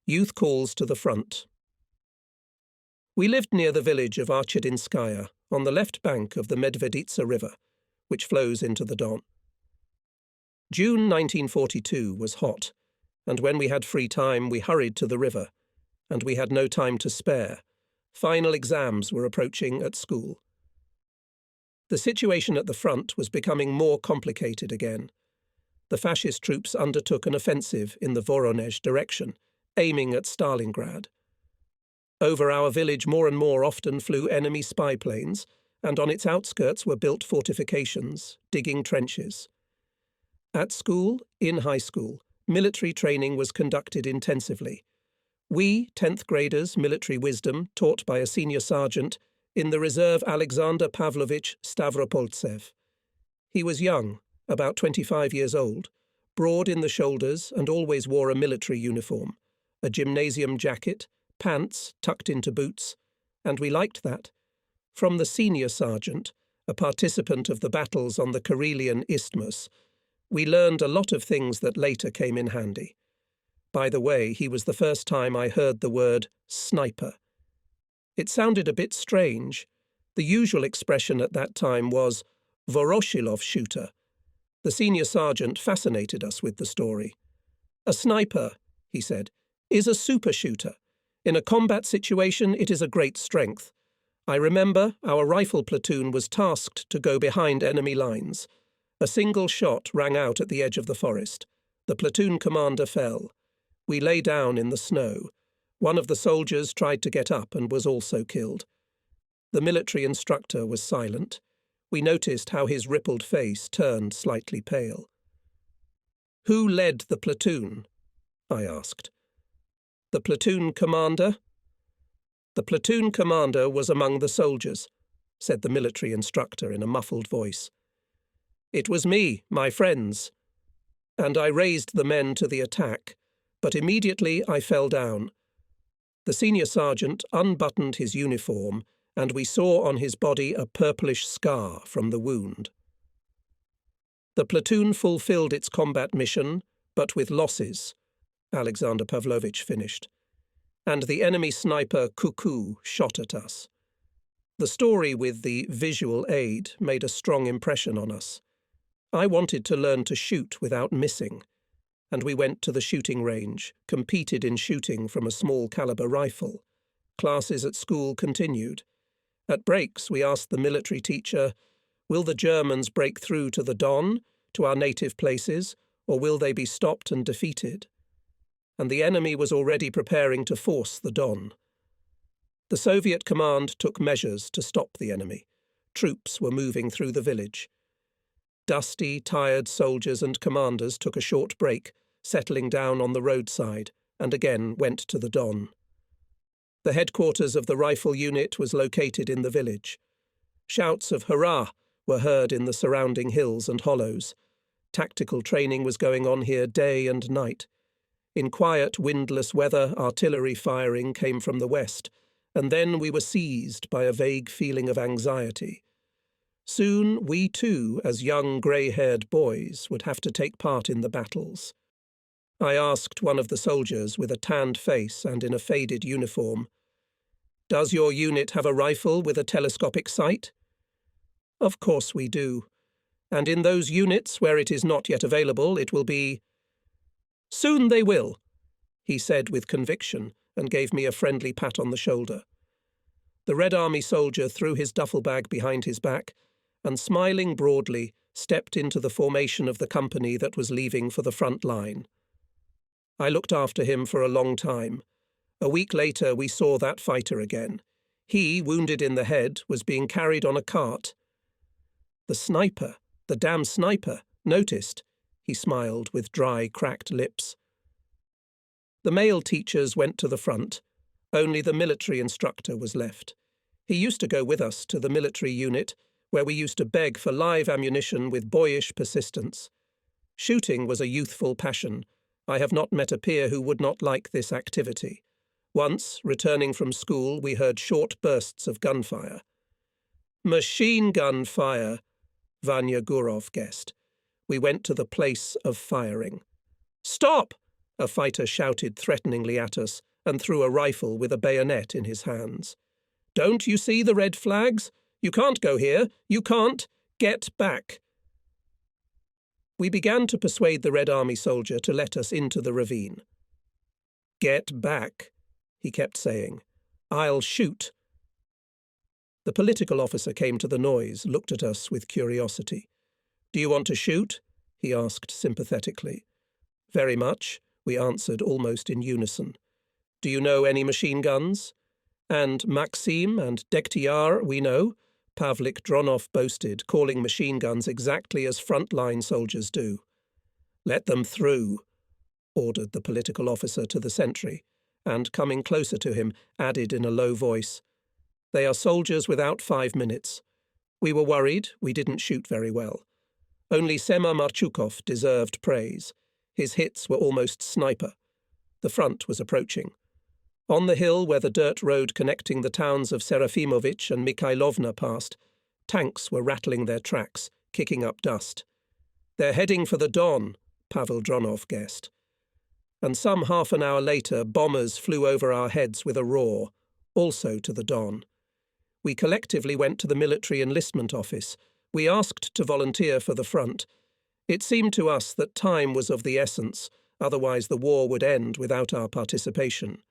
Youth calls to the front. We lived near the village of Archidinskaya, on the left bank of the Medveditsa River, which flows into the Don. June 1942 was hot, and when we had free time we hurried to the river, and we had no time to spare. Final exams were approaching at school. The situation at the front was becoming more complicated again. The fascist troops undertook an offensive in the Voronezh direction, aiming at Stalingrad. Over our village more and more often flew enemy spy planes, and on its outskirts were built fortifications, digging trenches. At school, in high school, military training was conducted intensively. We, 10th graders, military wisdom, taught by a senior sergeant, in the reserve Alexander Pavlovich Stavropoltsev. He was young, about 25 years old, broad in the shoulders and always wore a military uniform, a gymnasium jacket, pants tucked into boots, and we liked that. From the senior sergeant, a participant of the battles on the Karelian Isthmus, we learned a lot of things that later came in handy. By the way, he was the first time I heard the word sniper. It sounded a bit strange. The usual expression at that time was Voroshilov shooter. The senior sergeant fascinated us with the story. A sniper, he said, is a super shooter. In a combat situation, it is a great strength. I remember our rifle platoon was tasked to go behind enemy lines. A single shot rang out at the edge of the forest. The platoon commander fell. We lay down in the snow. One of the soldiers tried to get up and was also killed. The military instructor was silent. We noticed how his rippled face turned slightly pale. "Who led the platoon?" I asked. "The platoon commander?" "The platoon commander was among the soldiers," said the military instructor in a muffled voice. "It was me, my friends, and I raised the men to the attack, but immediately I fell down. The senior sergeant unbuttoned his uniform, and we saw on his body a purplish scar from the wound. The platoon fulfilled its combat mission, but with losses," Alexander Pavlovich finished, "and the enemy sniper Cuckoo shot at us." The story with the visual aid made a strong impression on us. I wanted to learn to shoot without missing, and we went to the shooting range, competed in shooting from a small caliber rifle. Classes at school continued. At breaks, we asked the military teacher, "Will the Germans break through to the Don, to our native places, or will they be stopped and defeated?" And the enemy was already preparing to force the Don. The Soviet command took measures to stop the enemy. Troops were moving through the village. Dusty, tired soldiers and commanders took a short break, settling down on the roadside, and again went to the Don. The headquarters of the rifle unit was located in the village. Shouts of hurrah were heard in the surrounding hills and hollows. Tactical training was going on here day and night. In quiet, windless weather, artillery firing came from the west, and then we were seized by a vague feeling of anxiety. Soon we too, as young grey-haired boys, would have to take part in the battles. I asked one of the soldiers with a tanned face and in a faded uniform, "Does your unit have a rifle with a telescopic sight?" "Of course we do. And in those units where it is not yet available, it will be—" "Soon they will," he said with conviction and gave me a friendly pat on the shoulder. The Red Army soldier threw his duffel bag behind his back and, smiling broadly, stepped into the formation of the company that was leaving for the front line. I looked after him for a long time. A week later we saw that fighter again. He, wounded in the head, was being carried on a cart. "The sniper, the damn sniper, noticed," he smiled with dry, cracked lips. The male teachers went to the front. Only the military instructor was left. He used to go with us to the military unit, where we used to beg for live ammunition with boyish persistence. Shooting was a youthful passion. I have not met a peer who would not like this activity. Once, returning from school, we heard short bursts of gunfire. "Machine gun fire," Vanya Gurov guessed. We went to the place of firing. "Stop!" A fighter shouted threateningly at us and threw a rifle with a bayonet in his hands. "Don't you see the red flags? You can't go here. You can't. Get back." We began to persuade the Red Army soldier to let us into the ravine. "Get back," he kept saying. "I'll shoot." The political officer came to the noise, looked at us with curiosity. "Do you want to shoot?" he asked sympathetically. "Very much," we answered almost in unison. "Do you know any machine guns?" "And Maxim and Dektyar we know," Pavlik Dronov boasted, calling machine guns exactly as frontline soldiers do. "Let them through," ordered the political officer to the sentry, and, coming closer to him, added in a low voice, "They are soldiers without 5 minutes. We were worried, we didn't shoot very well. Only Sema Marchukov deserved praise. His hits were almost sniper. The front was approaching. On the hill where the dirt road connecting the towns of Serafimovich and Mikhailovna passed, tanks were rattling their tracks, kicking up dust. "They're heading for the Don," Pavel Dronov guessed. And some half an hour later, bombers flew over our heads with a roar, also to the Don. We collectively went to the military enlistment office. We asked to volunteer for the front. It seemed to us that time was of the essence, otherwise the war would end without our participation.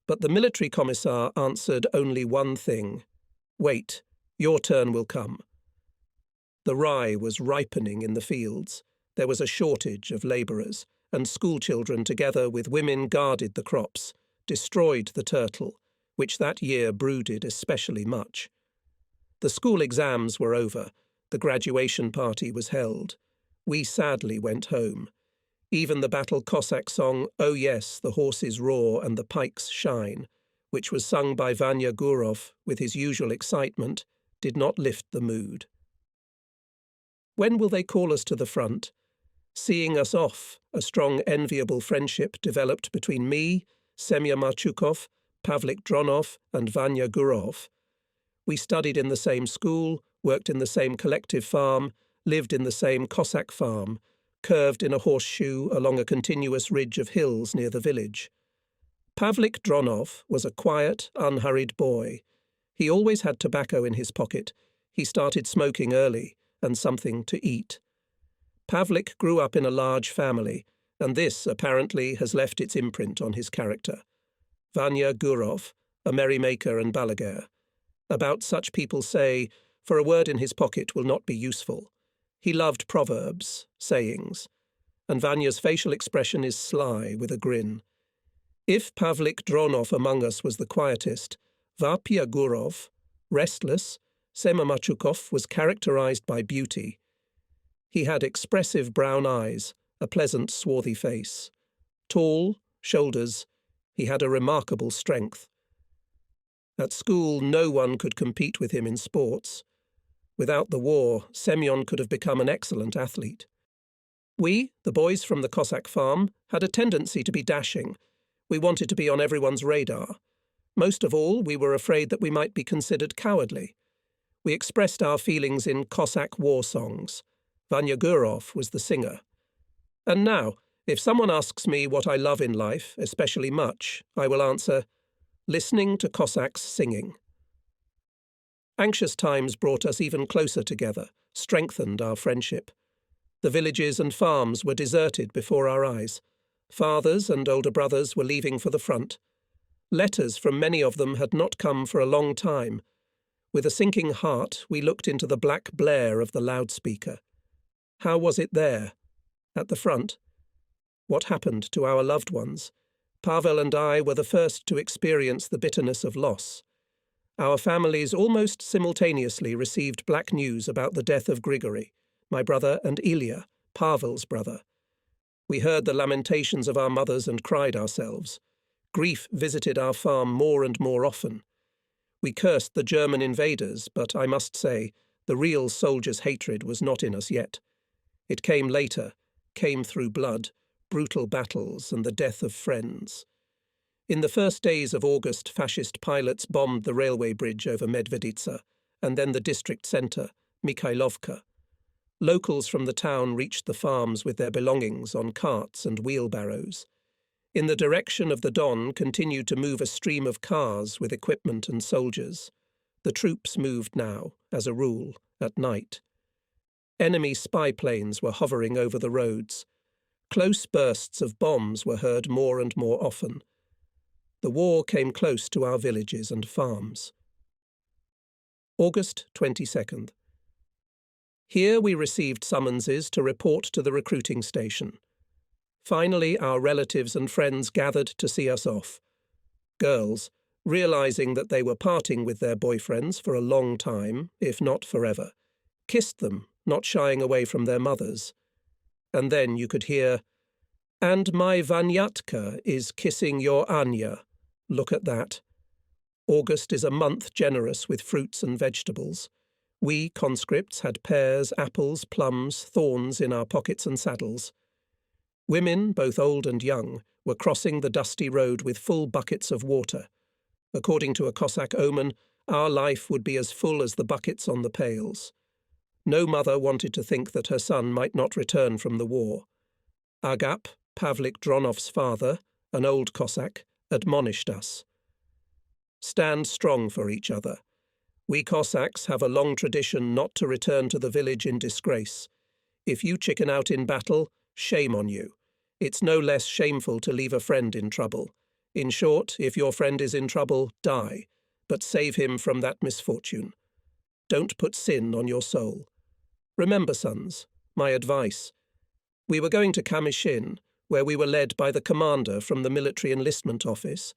But the military commissar answered only one thing: "Wait, your turn will come." The rye was ripening in the fields. There was a shortage of labourers, and schoolchildren together with women guarded the crops, destroyed the turtle, which that year brooded especially much. The school exams were over. The graduation party was held. We sadly went home. Even the battle Cossack song, "Oh Yes, the Horses Roar and the Pikes Shine," which was sung by Vanya Gurov with his usual excitement, did not lift the mood. When will they call us to the front? Seeing us off, a strong, enviable friendship developed between me, Semya Marchukov, Pavlik Dronov, and Vanya Gurov. We studied in the same school, worked in the same collective farm, lived in the same Cossack farm, curved in a horseshoe along a continuous ridge of hills near the village. Pavlik Dronov was a quiet, unhurried boy. He always had tobacco in his pocket. He started smoking early, and something to eat. Pavlik grew up in a large family, and this, apparently, has left its imprint on his character. Vanya Gurov, a merrymaker and balaguer. About such people say, "For a word in his pocket will not be useful." He loved proverbs, sayings, and Vanya's facial expression is sly with a grin. If Pavlik Dronov among us was the quietest, Vapya Gurov, restless, Sema Marchukov was characterized by beauty. He had expressive brown eyes, a pleasant swarthy face. Tall, shoulders, he had a remarkable strength. At school, no one could compete with him in sports. Without the war, Semyon could have become an excellent athlete. We, the boys from the Cossack farm, had a tendency to be dashing. We wanted to be on everyone's radar. Most of all, we were afraid that we might be considered cowardly. We expressed our feelings in Cossack war songs. Vanya Gurov was the singer. And now, if someone asks me what I love in life, especially much, I will answer, listening to Cossacks singing. Anxious times brought us even closer together, strengthened our friendship. The villages and farms were deserted before our eyes. Fathers and older brothers were leaving for the front. Letters from many of them had not come for a long time. With a sinking heart, we looked into the black blare of the loudspeaker. How was it there? At the front? What happened to our loved ones? Pavel and I were the first to experience the bitterness of loss. Our families almost simultaneously received black news about the death of Grigory, my brother, and Ilya, Pavel's brother. We heard the lamentations of our mothers and cried ourselves. Grief visited our farm more and more often. We cursed the German invaders, but I must say, the real soldier's hatred was not in us yet. It came later, came through blood, brutal battles, and the death of friends. In the first days of August, fascist pilots bombed the railway bridge over Medveditsa, and then the district centre, Mikhailovka. Locals from the town reached the farms with their belongings on carts and wheelbarrows. In the direction of the Don continued to move a stream of cars with equipment and soldiers. The troops moved now, as a rule, at night. Enemy spy planes were hovering over the roads. Close bursts of bombs were heard more and more often. The war came close to our villages and farms. August 22nd. Here we received summonses to report to the recruiting station. Finally, our relatives and friends gathered to see us off. Girls, realizing that they were parting with their boyfriends for a long time, if not forever, kissed them, not shying away from their mothers. And then you could hear, "And my Vanyatka is kissing your Anya. Look at that." August is a month generous with fruits and vegetables. We, conscripts, had pears, apples, plums, thorns in our pockets and saddles. Women, both old and young, were crossing the dusty road with full buckets of water. According to a Cossack omen, our life would be as full as the buckets on the pails. No mother wanted to think that her son might not return from the war. Agap, Pavlik Dronov's father, an old Cossack, admonished us. Stand strong for each other. We Cossacks have a long tradition not to return to the village in disgrace. If you chicken out in battle, shame on you. It's no less shameful to leave a friend in trouble. In short, if your friend is in trouble, die, but save him from that misfortune. Don't put sin on your soul. Remember, sons, my advice. We were going to Kamishin, where we were led by the commander from the military enlistment office.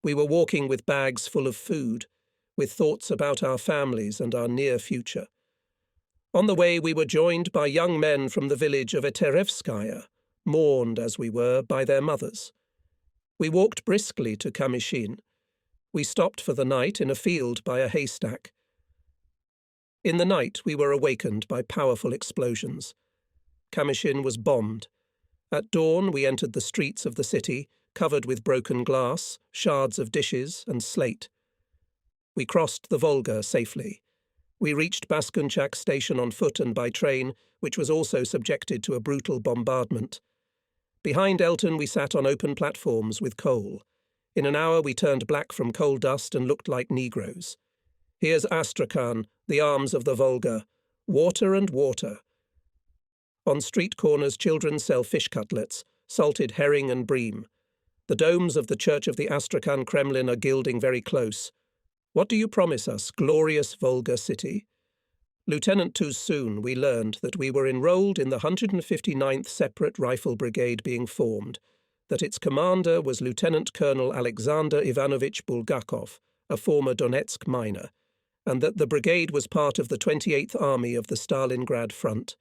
We were walking with bags full of food, with thoughts about our families and our near future. On the way we were joined by young men from the village of Eterevskaya, mourned as we were by their mothers. We walked briskly to Kamishin. We stopped for the night in a field by a haystack. In the night we were awakened by powerful explosions. Kamishin was bombed. At dawn we entered the streets of the city, covered with broken glass, shards of dishes and slate. We crossed the Volga safely. We reached Baskunchak station on foot and by train, which was also subjected to a brutal bombardment. Behind Elton we sat on open platforms with coal. In an hour we turned black from coal dust and looked like Negroes. Here's Astrakhan, the arms of the Volga. Water and water. On street corners children sell fish cutlets, salted herring and bream. The domes of the Church of the Astrakhan Kremlin are gilding very close. What do you promise us, glorious Volga city? Lieutenant too soon we learned that we were enrolled in the 159th Separate Rifle Brigade being formed, that its commander was Lieutenant Colonel Alexander Ivanovich Bulgakov, a former Donetsk miner, and that the brigade was part of the 28th Army of the Stalingrad Front.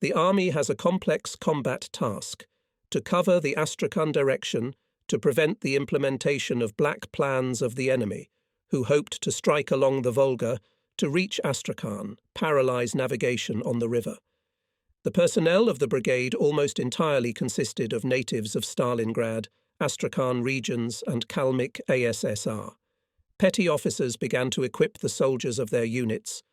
The army has a complex combat task, to cover the Astrakhan direction, to prevent the implementation of black plans of the enemy, who hoped to strike along the Volga, to reach Astrakhan, paralyze navigation on the river. The personnel of the brigade almost entirely consisted of natives of Stalingrad, Astrakhan regions and Kalmyk ASSR. Petty officers began to equip the soldiers of their units,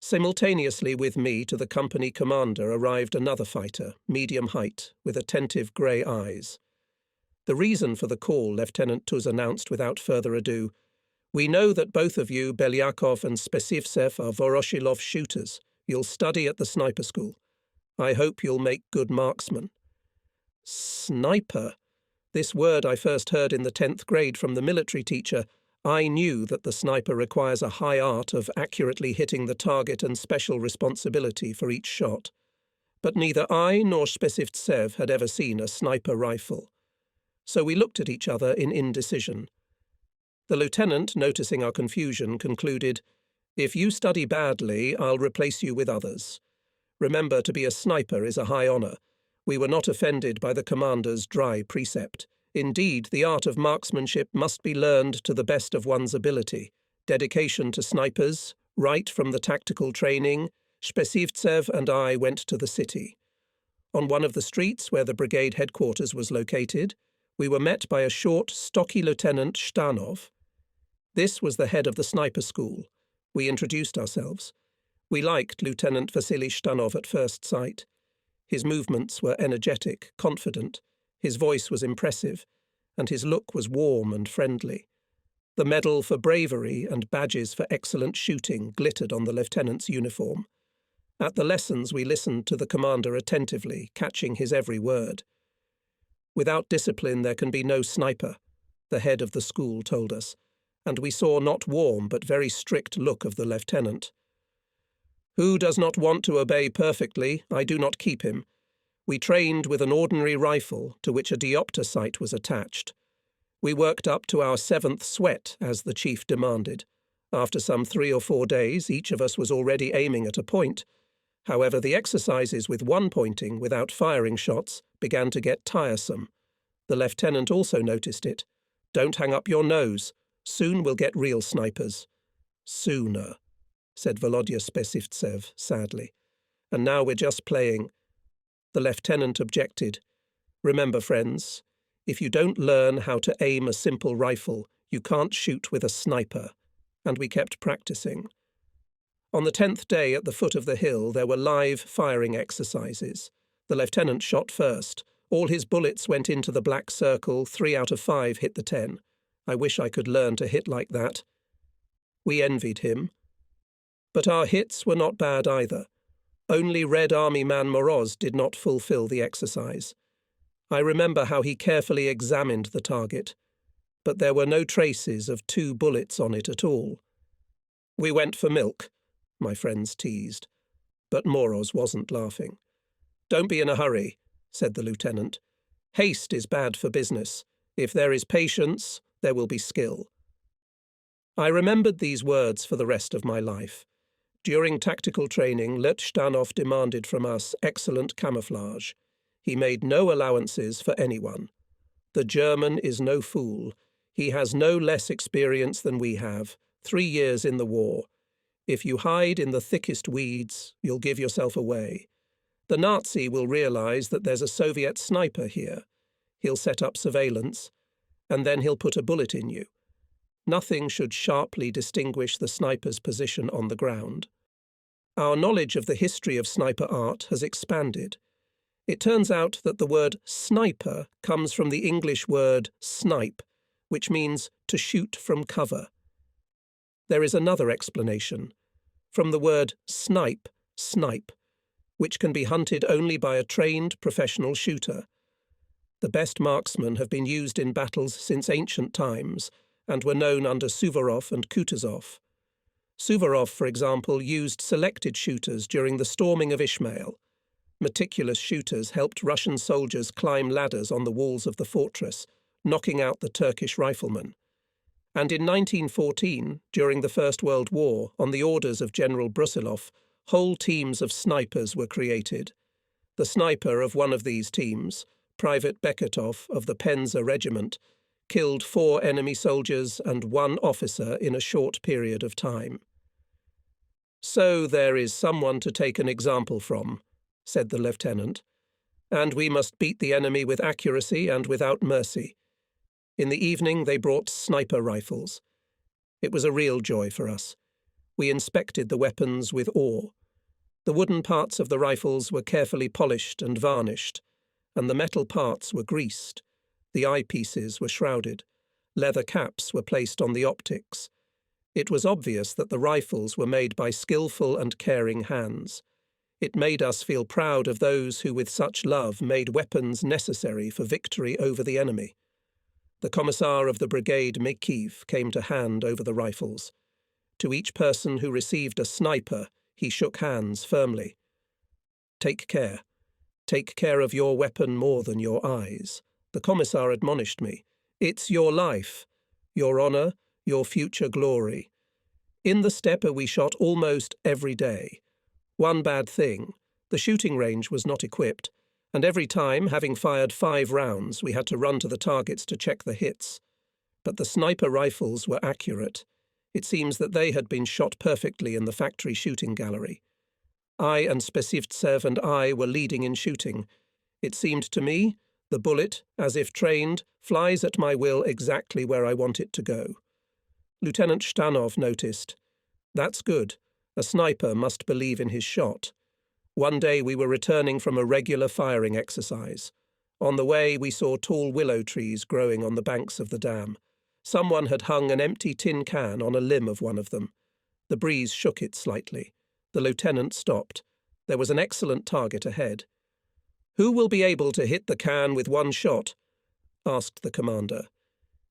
Simultaneously with me to the company commander arrived another fighter, medium height, with attentive grey eyes. The reason for the call Lieutenant Tuz announced without further ado. We know that both of you, Belyakov and Spesivtsev, are Voroshilov shooters. You'll study at the sniper school. I hope you'll make good marksmen. Sniper? This word I first heard in the 10th grade from the military teacher. I knew that the sniper requires a high art of accurately hitting the target and special responsibility for each shot. But neither I nor Spesivtsev had ever seen a sniper rifle. So we looked at each other in indecision. The lieutenant, noticing our confusion, concluded, "If you study badly, I'll replace you with others. Remember, to be a sniper is a high honour. We were not offended by the commander's dry precept. Indeed, the art of marksmanship must be learned to the best of one's ability. Dedication to snipers, right from the tactical training, Spesivtsev and I went to the city. On one of the streets where the brigade headquarters was located, we were met by a short, stocky Lieutenant Shtanov. This was the head of the sniper school. We introduced ourselves. We liked Lieutenant Vasily Shtanov at first sight. His movements were energetic, confident. His voice was impressive, and his look was warm and friendly. The medal for bravery and badges for excellent shooting glittered on the lieutenant's uniform. At the lessons we listened to the commander attentively, catching his every word. Without discipline there can be no sniper, the head of the school told us, and we saw not warm but very strict look of the lieutenant. Who does not want to obey perfectly, I do not keep him. We trained with an ordinary rifle to which a diopter sight was attached. We worked up to our 7th sweat, as the chief demanded. After some 3 or 4 days, each of us was already aiming at a point. However, the exercises with one pointing, without firing shots, began to get tiresome. The lieutenant also noticed it. Don't hang up your nose. Soon we'll get real snipers. Sooner, said Volodya Spesivtsev sadly. And now we're just playing. The lieutenant objected. Remember, friends, if you don't learn how to aim a simple rifle, you can't shoot with a sniper. And we kept practicing. On the 10th day at the foot of the hill, there were live firing exercises. The lieutenant shot first. All his bullets went into the black circle, 3 out of 5 hit the 10. I wish I could learn to hit like that. We envied him. But our hits were not bad either. Only Red Army man Moroz did not fulfill the exercise. I remember how he carefully examined the target, but there were no traces of 2 bullets on it at all. We went for milk, my friends teased, but Moroz wasn't laughing. Don't be in a hurry, said the lieutenant. Haste is bad for business. If there is patience, there will be skill. I remembered these words for the rest of my life. During tactical training, Shtanov demanded from us excellent camouflage. He made no allowances for anyone. The German is no fool. He has no less experience than we have, 3 years in the war. If you hide in the thickest weeds, you'll give yourself away. The Nazi will realize that there's a Soviet sniper here. He'll set up surveillance, and then he'll put a bullet in you. Nothing should sharply distinguish the sniper's position on the ground. Our knowledge of the history of sniper art has expanded. It turns out that the word sniper comes from the English word snipe, which means to shoot from cover. There is another explanation, from the word snipe, which can be hunted only by a trained professional shooter. The best marksmen have been used in battles since ancient times and were known under Suvorov and Kutuzov. Suvorov, for example, used selected shooters during the storming of Ismail. Meticulous shooters helped Russian soldiers climb ladders on the walls of the fortress, knocking out the Turkish riflemen. And in 1914, during the First World War, on the orders of General Brusilov, whole teams of snipers were created. The sniper of one of these teams, Private Beketov of the Penza Regiment, killed 4 enemy soldiers and 1 officer in a short period of time. So there is someone to take an example from, said the lieutenant, and we must beat the enemy with accuracy and without mercy. In the evening they brought sniper rifles. It was a real joy for us. We inspected the weapons with awe. The wooden parts of the rifles were carefully polished and varnished, and the metal parts were greased. The eyepieces were shrouded. Leather caps were placed on the optics. It was obvious that the rifles were made by skillful and caring hands. It made us feel proud of those who with such love made weapons necessary for victory over the enemy. The Commissar of the Brigade Mekiv came to hand over the rifles. To each person who received a sniper, he shook hands firmly. "Take care. Take care of your weapon more than your eyes," the Commissar admonished me. "It's your life, your honour, your future glory." In the steppe we shot almost every day. One bad thing, the shooting range was not equipped, and every time, having fired 5 rounds, we had to run to the targets to check the hits. But the sniper rifles were accurate. It seems that they had been shot perfectly in the factory shooting gallery. I and Spesivtsev and I were leading in shooting. It seemed to me, the bullet, as if trained, flies at my will exactly where I want it to go. Lieutenant Shtanov noticed. "That's good. A sniper must believe in his shot." One day we were returning from a regular firing exercise. On the way we saw tall willow trees growing on the banks of the dam. Someone had hung an empty tin can on a limb of one of them. The breeze shook it slightly. The lieutenant stopped. There was an excellent target ahead. "Who will be able to hit the can with one shot?" asked the commander.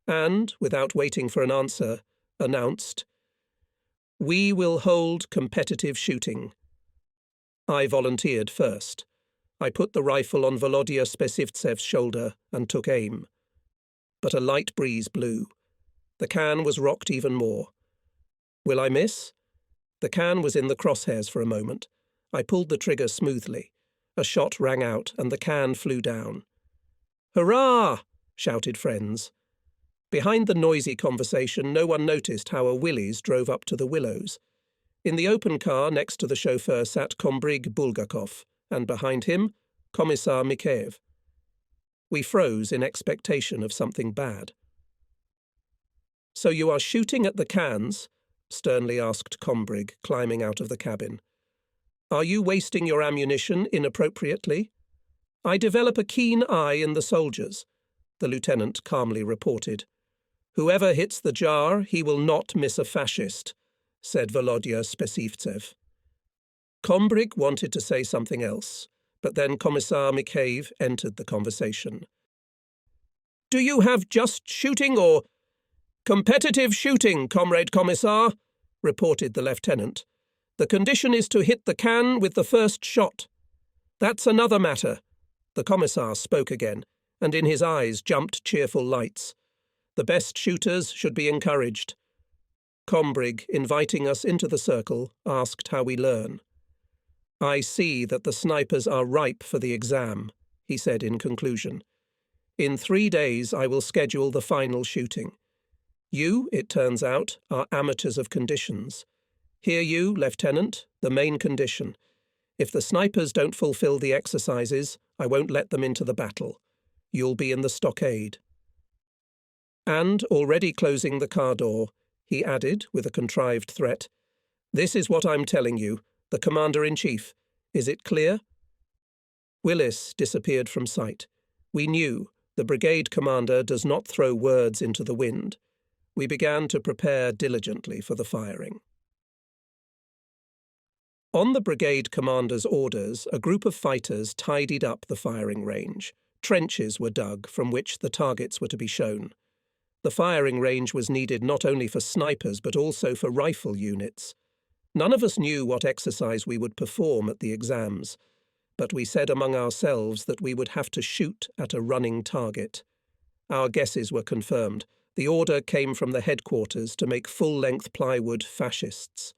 And, without waiting for an answer, announced, "We will hold competitive shooting." I volunteered first. I put the rifle on Volodya Spesivtsev's shoulder and took aim. But a light breeze blew. The can was rocked even more. Will I miss? The can was in the crosshairs for a moment. I pulled the trigger smoothly. A shot rang out, and the can flew down. "Hurrah!" shouted friends. Behind the noisy conversation, no one noticed how a Willys drove up to the willows. In the open car next to the chauffeur sat Kombrig Bulgakov, and behind him, Commissar Mikheyev. We froze in expectation of something bad. "So you are shooting at the cans?" sternly asked Kombrig, climbing out of the cabin. "Are you wasting your ammunition inappropriately?" "I develop a keen eye in the soldiers," the lieutenant calmly reported. "Whoever hits the jar, he will not miss a fascist," said Volodya Spesivtsev. Kombrig wanted to say something else, but then Commissar Mikheyev entered the conversation. "Do you have just shooting or—" "Competitive shooting, Comrade Commissar," reported the lieutenant. "The condition is to hit the can with the first shot." "That's another matter." The Commissar spoke again, and in his eyes jumped cheerful lights. "The best shooters should be encouraged." Kombrig, inviting us into the circle, asked how we learn. "I see that the snipers are ripe for the exam," he said in conclusion. "In 3 days I will schedule the final shooting. You, it turns out, are amateurs of conditions. Hear you, Lieutenant, the main condition. If the snipers don't fulfill the exercises, I won't let them into the battle. You'll be in the stockade." And, already closing the car door, he added, with a contrived threat, "This is what I'm telling you, the Commander-in-Chief. Is it clear?" Willis disappeared from sight. We knew the brigade commander does not throw words into the wind. We began to prepare diligently for the firing. On the brigade commander's orders, a group of fighters tidied up the firing range. Trenches were dug from which the targets were to be shown. The firing range was needed not only for snipers but also for rifle units. None of us knew what exercise we would perform at the exams, but we said among ourselves that we would have to shoot at a running target. Our guesses were confirmed. The order came from the headquarters to make full-length plywood fascists.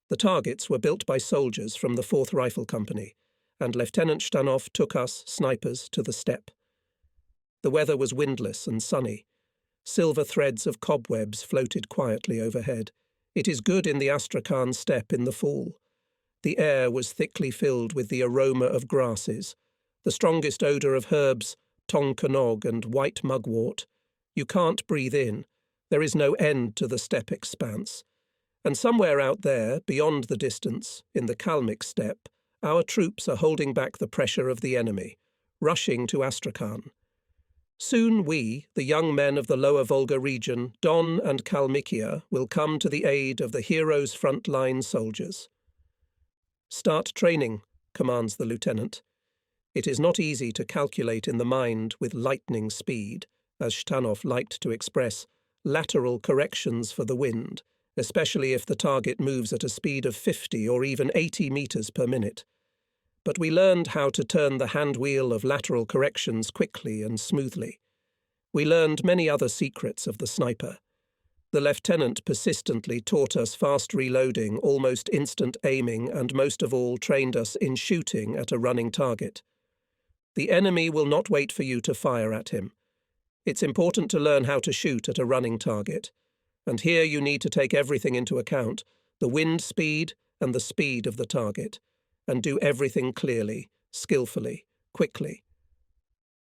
The targets were built by soldiers from the 4th Rifle Company, and Lieutenant Shtanov took us, snipers, to the steppe. The weather was windless and sunny. Silver threads of cobwebs floated quietly overhead. It is good in the Astrakhan steppe in the fall. The air was thickly filled with the aroma of grasses, the strongest odour of herbs, tongkanog and white mugwort. You can't breathe in. There is no end to the steppe expanse. And somewhere out there, beyond the distance, in the Kalmyk steppe, our troops are holding back the pressure of the enemy, rushing to Astrakhan. Soon we, the young men of the Lower Volga region, Don and Kalmykia, will come to the aid of the heroes' front-line soldiers. "Start training," commands the lieutenant. It is not easy to calculate in the mind with lightning speed, as Shtanov liked to express, lateral corrections for the wind, especially if the target moves at a speed of 50 or even 80 meters per minute. But we learned how to turn the hand wheel of lateral corrections quickly and smoothly. We learned many other secrets of the sniper. The lieutenant persistently taught us fast reloading, almost instant aiming, and most of all trained us in shooting at a running target. The enemy will not wait for you to fire at him. It's important to learn how to shoot at a running target. And here you need to take everything into account, the wind speed and the speed of the target, and do everything clearly, skillfully, quickly.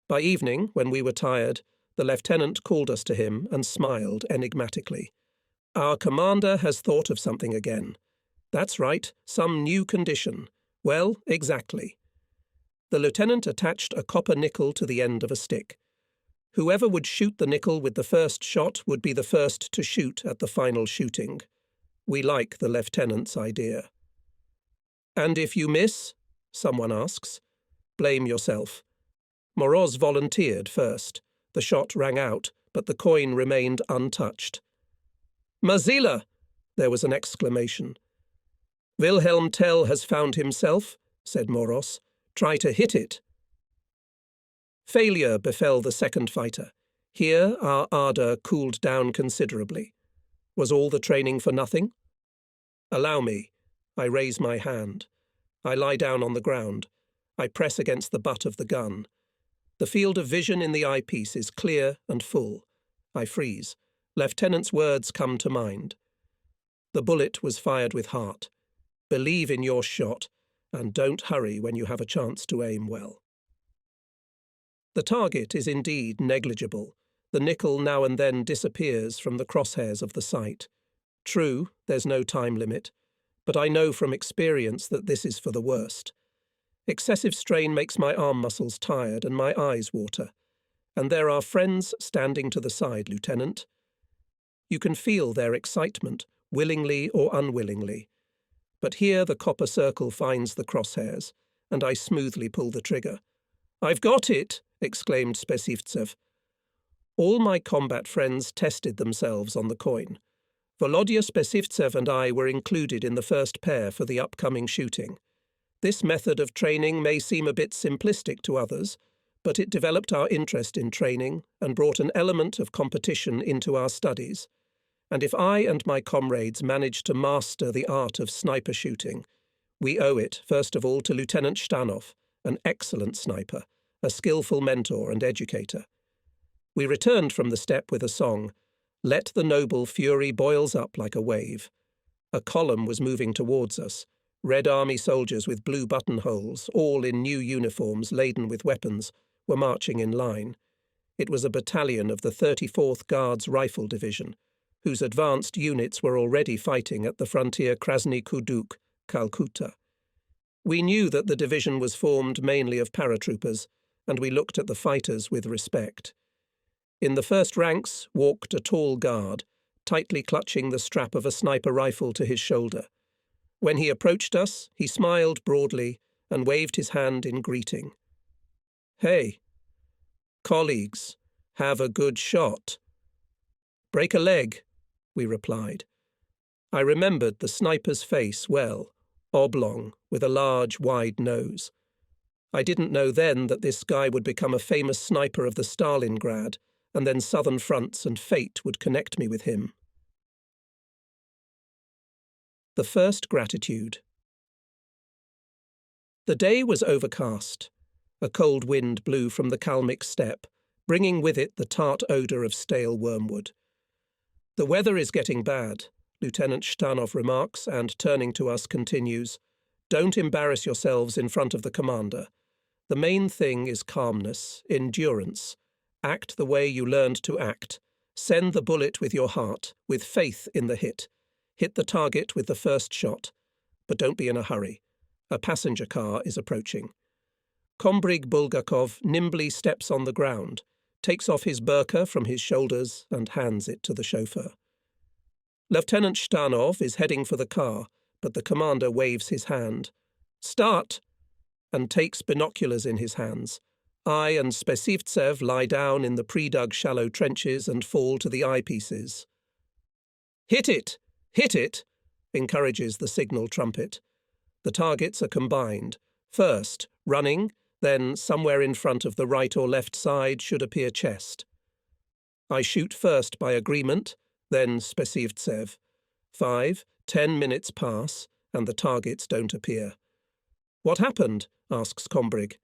By evening, when we were tired, the lieutenant called us to him and smiled enigmatically. "Our commander has thought of something again. That's right, some new condition. Well, exactly." The lieutenant attached a copper nickel to the end of a stick. Whoever would shoot the nickel with the first shot would be the first to shoot at the final shooting. We like the lieutenant's idea. "And if you miss?" someone asks. "Blame yourself." Moroz volunteered first. The shot rang out, but the coin remained untouched. "Mazila!" There was an exclamation. "Wilhelm Tell has found himself," said Moroz. "Try to hit it." Failure befell the second fighter. Here our ardour cooled down considerably. Was all the training for nothing? "Allow me." I raise my hand. I lie down on the ground. I press against the butt of the gun. The field of vision in the eyepiece is clear and full. I freeze. Lieutenant's words come to mind. The bullet was fired with heart. Believe in your shot, and don't hurry when you have a chance to aim well. The target is indeed negligible. The nickel now and then disappears from the crosshairs of the sight. True, there's no time limit, but I know from experience that this is for the worst. Excessive strain makes my arm muscles tired and my eyes water. And there are friends standing to the side, Lieutenant. You can feel their excitement, willingly or unwillingly. But here the copper circle finds the crosshairs, and I smoothly pull the trigger. "I've got it!" exclaimed Spesivtsev. All my combat friends tested themselves on the coin. Volodya Spesivtsev and I were included in the first pair for the upcoming shooting. This method of training may seem a bit simplistic to others, but it developed our interest in training and brought an element of competition into our studies. And if I and my comrades managed to master the art of sniper shooting, we owe it, first of all, to Lieutenant Shtanov, an excellent sniper, a skillful mentor and educator. We returned from the steppe with a song, "Let the noble fury boils up like a wave." A column was moving towards us. Red Army soldiers with blue buttonholes, all in new uniforms laden with weapons, were marching in line. It was a battalion of the 34th Guards Rifle Division, whose advanced units were already fighting at the frontier Krasny Kuduk, Calcutta. We knew that the division was formed mainly of paratroopers, and we looked at the fighters with respect. In the first ranks walked a tall guard, tightly clutching the strap of a sniper rifle to his shoulder. When he approached us, he smiled broadly and waved his hand in greeting. "Hey, colleagues, have a good shot." "Break a leg," we replied. I remembered the sniper's face well, oblong, with a large, wide nose. I didn't know then that this guy would become a famous sniper of the Stalingrad, and then Southern fronts and fate would connect me with him. The first gratitude. The day was overcast. A cold wind blew from the Kalmyk steppe, bringing with it the tart odour of stale wormwood. "The weather is getting bad," Lieutenant Shtanov remarks, and turning to us continues, "Don't embarrass yourselves in front of the commander. The main thing is calmness, endurance. Act the way you learned to act. Send the bullet with your heart, with faith in the hit. Hit the target with the first shot, but don't be in a hurry. A passenger car is approaching. Kombrig Bulgakov nimbly steps on the ground, takes off his burqa from his shoulders and hands it to the chauffeur. Lieutenant Shtanov is heading for the car, but the commander waves his hand. "Start!" and takes binoculars in his hands. I and Spesivtsev lie down in the pre-dug shallow trenches and fall to the eyepieces. "Hit it! Hit it!" encourages the signal trumpet. The targets are combined. First, running, then somewhere in front of the right or left side should appear chest. I shoot first by agreement, then Spesivtsev. 5-10 minutes pass, and the targets don't appear. "What happened?" asks Kombrig.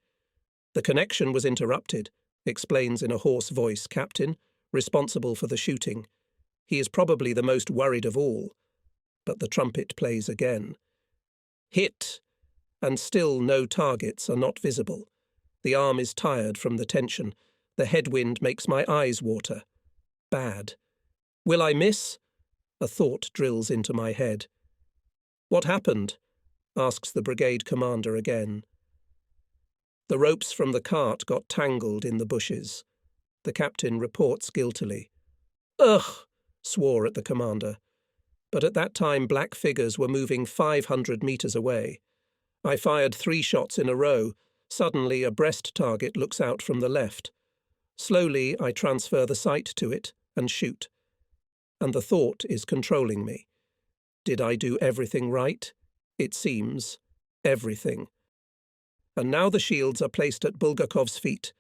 "The connection was interrupted," explains in a hoarse voice Captain, responsible for the shooting. He is probably the most worried of all. But the trumpet plays again. "Hit!" And still no targets are not visible. The arm is tired from the tension. The headwind makes my eyes water. Bad. Will I miss? A thought drills into my head. "What happened?" asks the brigade commander again. The ropes from the cart got tangled in the bushes. The captain reports guiltily. "Ugh!" swore at the commander. But at that time black figures were moving 500 metres away. I fired 3 shots in a row. Suddenly a breast target looks out from the left. Slowly I transfer the sight to it and shoot. And the thought is controlling me. Did I do everything right? It seems. Everything. And now the shields are placed at Bulgakov's feet.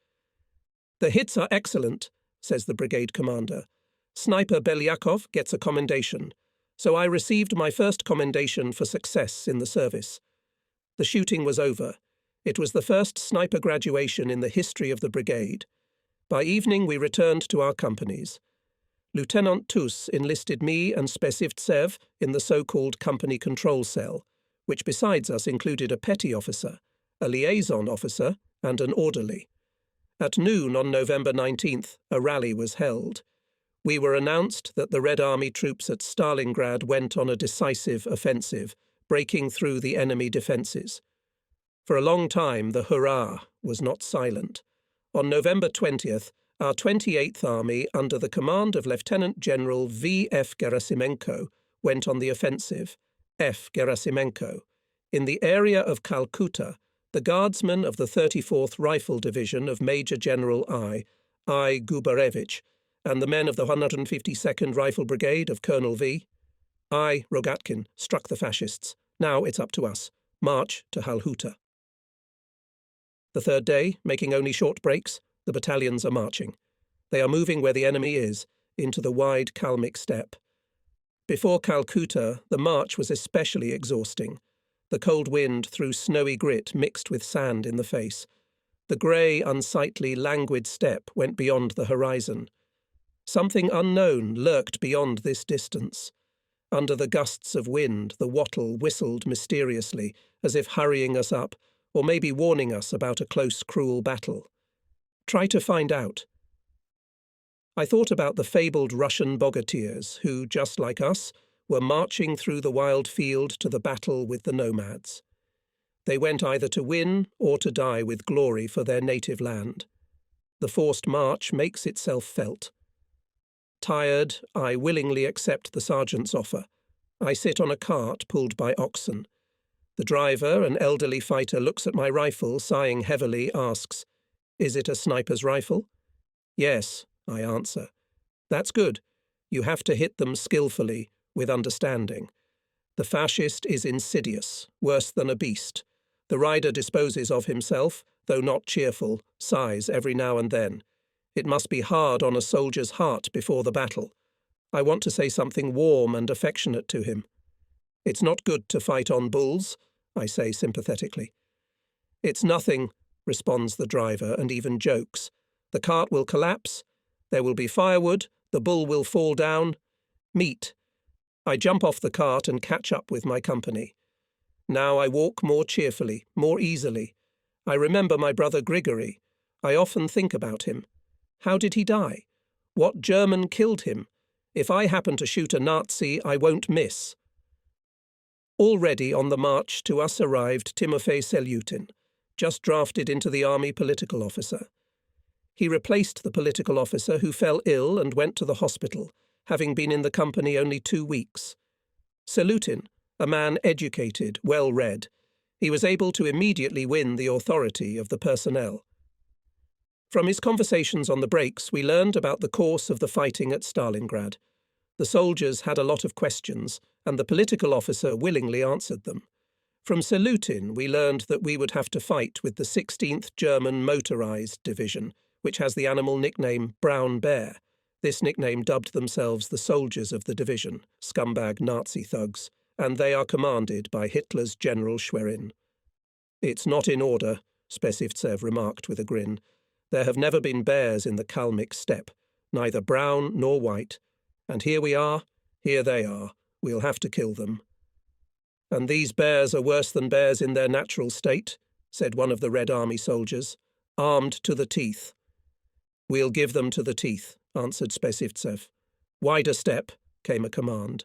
"The hits are excellent," says the brigade commander. "Sniper Belyakov gets a commendation. So I received my first commendation for success in the service. The shooting was over. It was the first sniper graduation in the history of the brigade. By evening we returned to our companies. Lieutenant Tus enlisted me and Spesivtsev in the so-called company control cell, which besides us included a petty officer, a liaison officer, and an orderly. At noon on November 19th, a rally was held. We were announced that the Red Army troops at Stalingrad went on a decisive offensive, breaking through the enemy defences. For a long time, the hurrah was not silent. On November 20th, our 28th Army, under the command of Lieutenant General V.F. Gerasimenko, went on the offensive. F. Gerasimenko. In the area of Calcutta, the guardsmen of the 34th Rifle Division of Major General I. Gubarevich, and the men of the 152nd Rifle Brigade of Colonel V. I, Rogatkin, struck the fascists. Now it's up to us. March to Halhuta. The third day, making only short breaks, the battalions are marching. They are moving where the enemy is, into the wide Kalmyk steppe. Before Calcutta, the march was especially exhausting. The cold wind threw snowy grit mixed with sand in the face. The grey, unsightly, languid steppe went beyond the horizon. Something unknown lurked beyond this distance. Under the gusts of wind, the wattle whistled mysteriously, as if hurrying us up, or maybe warning us about a close, cruel battle. Try to find out. I thought about the fabled Russian bogatirs who, just like us, were marching through the wild field to the battle with the nomads. They went either to win or to die with glory for their native land. The forced march makes itself felt. Tired, I willingly accept the sergeant's offer. I sit on a cart pulled by oxen. The driver, an elderly fighter, looks at my rifle, sighing heavily, asks, "Is it a sniper's rifle?" "Yes," I answer. "That's good. You have to hit them skillfully, with understanding. The fascist is insidious, worse than a beast. The rider disposes of himself, though not cheerful, sighs every now and then. It must be hard on a soldier's heart before the battle. I want to say something warm and affectionate to him. It's not good to fight on bulls," I say sympathetically. "It's nothing," responds the driver, and even jokes. "The cart will collapse. There will be firewood. The bull will fall down. Meat." I jump off the cart and catch up with my company. Now I walk more cheerfully, more easily. I remember my brother Grigory. I often think about him. How did he die? What German killed him? If I happen to shoot a Nazi, I won't miss. Already on the march to us arrived Timofey Selyutin, just drafted into the army political officer. He replaced the political officer who fell ill and went to the hospital, having been in the company only 2 weeks. Selyutin, a man educated, well-read, he was able to immediately win the authority of the personnel. From his conversations on the breaks, we learned about the course of the fighting at Stalingrad. The soldiers had a lot of questions, and the political officer willingly answered them. From Selyutin, we learned that we would have to fight with the 16th German Motorized Division, which has the animal nickname Brown Bear. This nickname dubbed themselves the soldiers of the division, scumbag Nazi thugs, and they are commanded by Hitler's General Schwerin. "It's not in order," Spesivtsev remarked with a grin. "There have never been bears in the Kalmyk steppe, neither brown nor white. And here we are, here they are. We'll have to kill them." "And these bears are worse than bears in their natural state," said one of the Red Army soldiers, "armed to the teeth." "We'll give them to the teeth," answered Spesivtsev. "Wider step," came a command.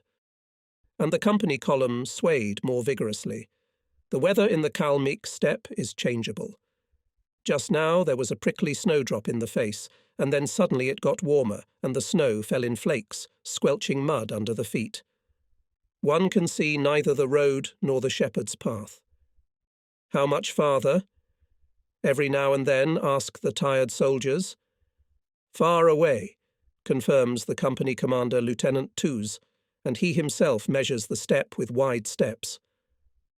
And the company column swayed more vigorously. The weather in the Kalmyk steppe is changeable. Just now there was a prickly snowdrop in the face, and then suddenly it got warmer, and the snow fell in flakes, squelching mud under the feet. One can see neither the road nor the shepherd's path. "How much farther?" every now and then ask the tired soldiers. "Far away," confirms the company commander Lieutenant Tuz, and he himself measures the steppe with wide steps.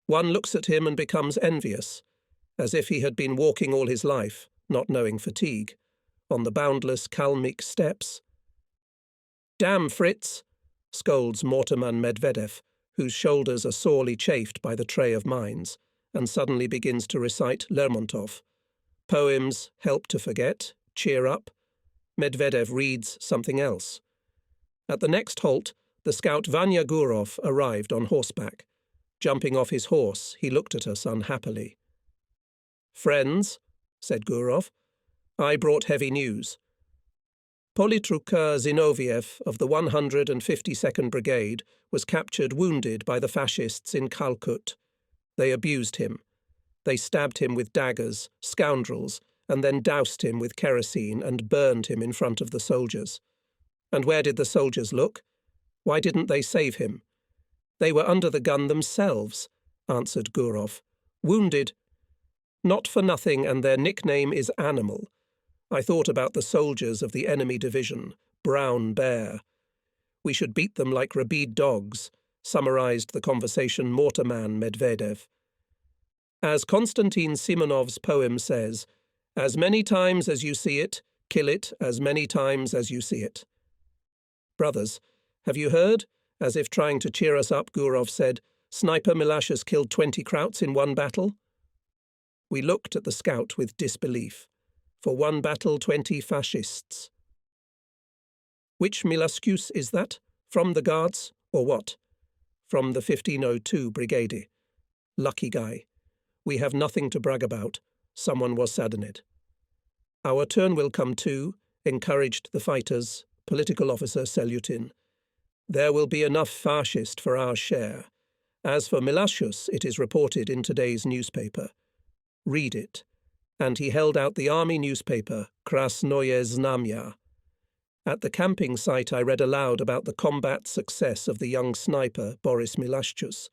One looks at him and becomes envious, as if he had been walking all his life, not knowing fatigue, on the boundless Kalmyk steppes. "Damn Fritz," scolds Morterman Medvedev, whose shoulders are sorely chafed by the tray of mines, and suddenly begins to recite Lermontov. Poems help to forget, cheer up. Medvedev reads something else. At the next halt, the scout Vanya Gurov arrived on horseback. Jumping off his horse, he looked at us unhappily. "Friends," said Gurov, "I brought heavy news. Politruka Zinoviev of the 152nd Brigade was captured wounded by the fascists in Kalkut. They abused him. They stabbed him with daggers, scoundrels, and then doused him with kerosene and burned him in front of the soldiers. And where did the soldiers look? Why didn't they save him? They were under the gun themselves," answered Gurov. "Wounded. Not for nothing, and their nickname is Animal. I thought about the soldiers of the enemy division, Brown Bear. We should beat them like rabid dogs," summarized the conversation Morterman Medvedev. As Konstantin Simonov's poem says, "As many times as you see it, kill it as many times as you see it." "Brothers, have you heard?" As if trying to cheer us up, Gurov said, "Sniper Milashus killed 20 Krauts in one battle." We looked at the scout with disbelief. For one battle, 20 fascists. "Which Milascus is that? From the Guards, or what?" "From the 1502 Brigade. Lucky guy. We have nothing to brag about," someone was saddened. "Our turn will come too," encouraged the fighters, political officer Selyutin. "There will be enough fascist for our share. As for Milashus, it is reported in today's newspaper. Read it." And he held out the army newspaper, Krasnoye Znamya. At the camping site I read aloud about the combat success of the young sniper, Boris Milashchus.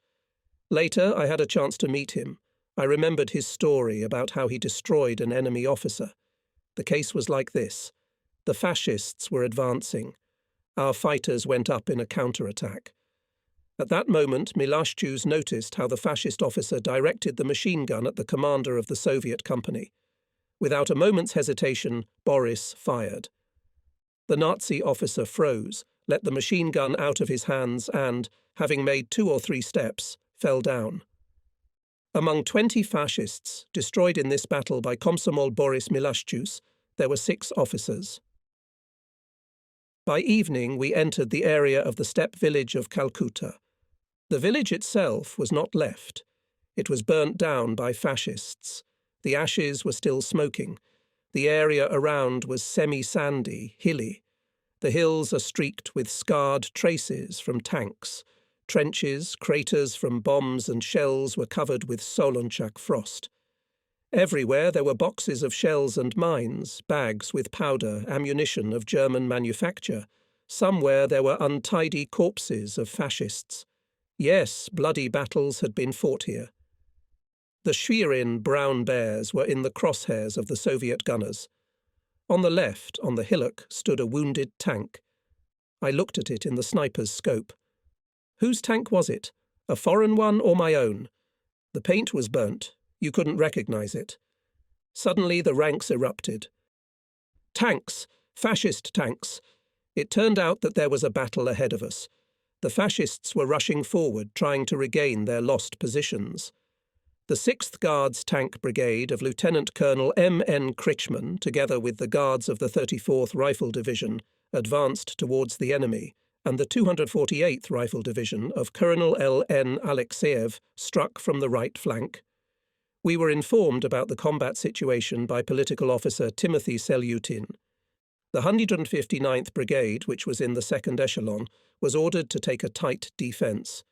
Later I had a chance to meet him. I remembered his story about how he destroyed an enemy officer. The case was like this. The fascists were advancing. Our fighters went up in a counterattack. At that moment, Milashchus noticed how the fascist officer directed the machine gun at the commander of the Soviet company. Without a moment's hesitation, Boris fired. The Nazi officer froze, let the machine gun out of his hands and, having made 2 or 3 steps, fell down. Among 20 fascists destroyed in this battle by Komsomol Boris Milashchus, there were 6 officers. By evening we entered the area of the steppe village of Kalkuta. The village itself was not left. It was burnt down by fascists. The ashes were still smoking. The area around was semi-sandy, hilly. The hills are streaked with scarred traces from tanks. Trenches, craters from bombs and shells were covered with Solonchak frost. Everywhere there were boxes of shells and mines, bags with powder, ammunition of German manufacture. Somewhere there were untidy corpses of fascists. Yes, bloody battles had been fought here. The Schwerin brown bears were in the crosshairs of the Soviet gunners. On the left, on the hillock, stood a wounded tank. I looked at it in the sniper's scope. Whose tank was it? A foreign one or my own? The paint was burnt. You couldn't recognize it. Suddenly the ranks erupted. Tanks! Fascist tanks! It turned out that there was a battle ahead of us. The fascists were rushing forward, trying to regain their lost positions. The 6th Guards Tank Brigade of Lieutenant Colonel M.N. Critchman, together with the Guards of the 34th Rifle Division, advanced towards the enemy, and the 248th Rifle Division of Colonel L.N. Alexeyev struck from the right flank. We were informed about the combat situation by political officer Timothy Selyutin. The 159th Brigade, which was in the second echelon, was ordered to take a tight defence.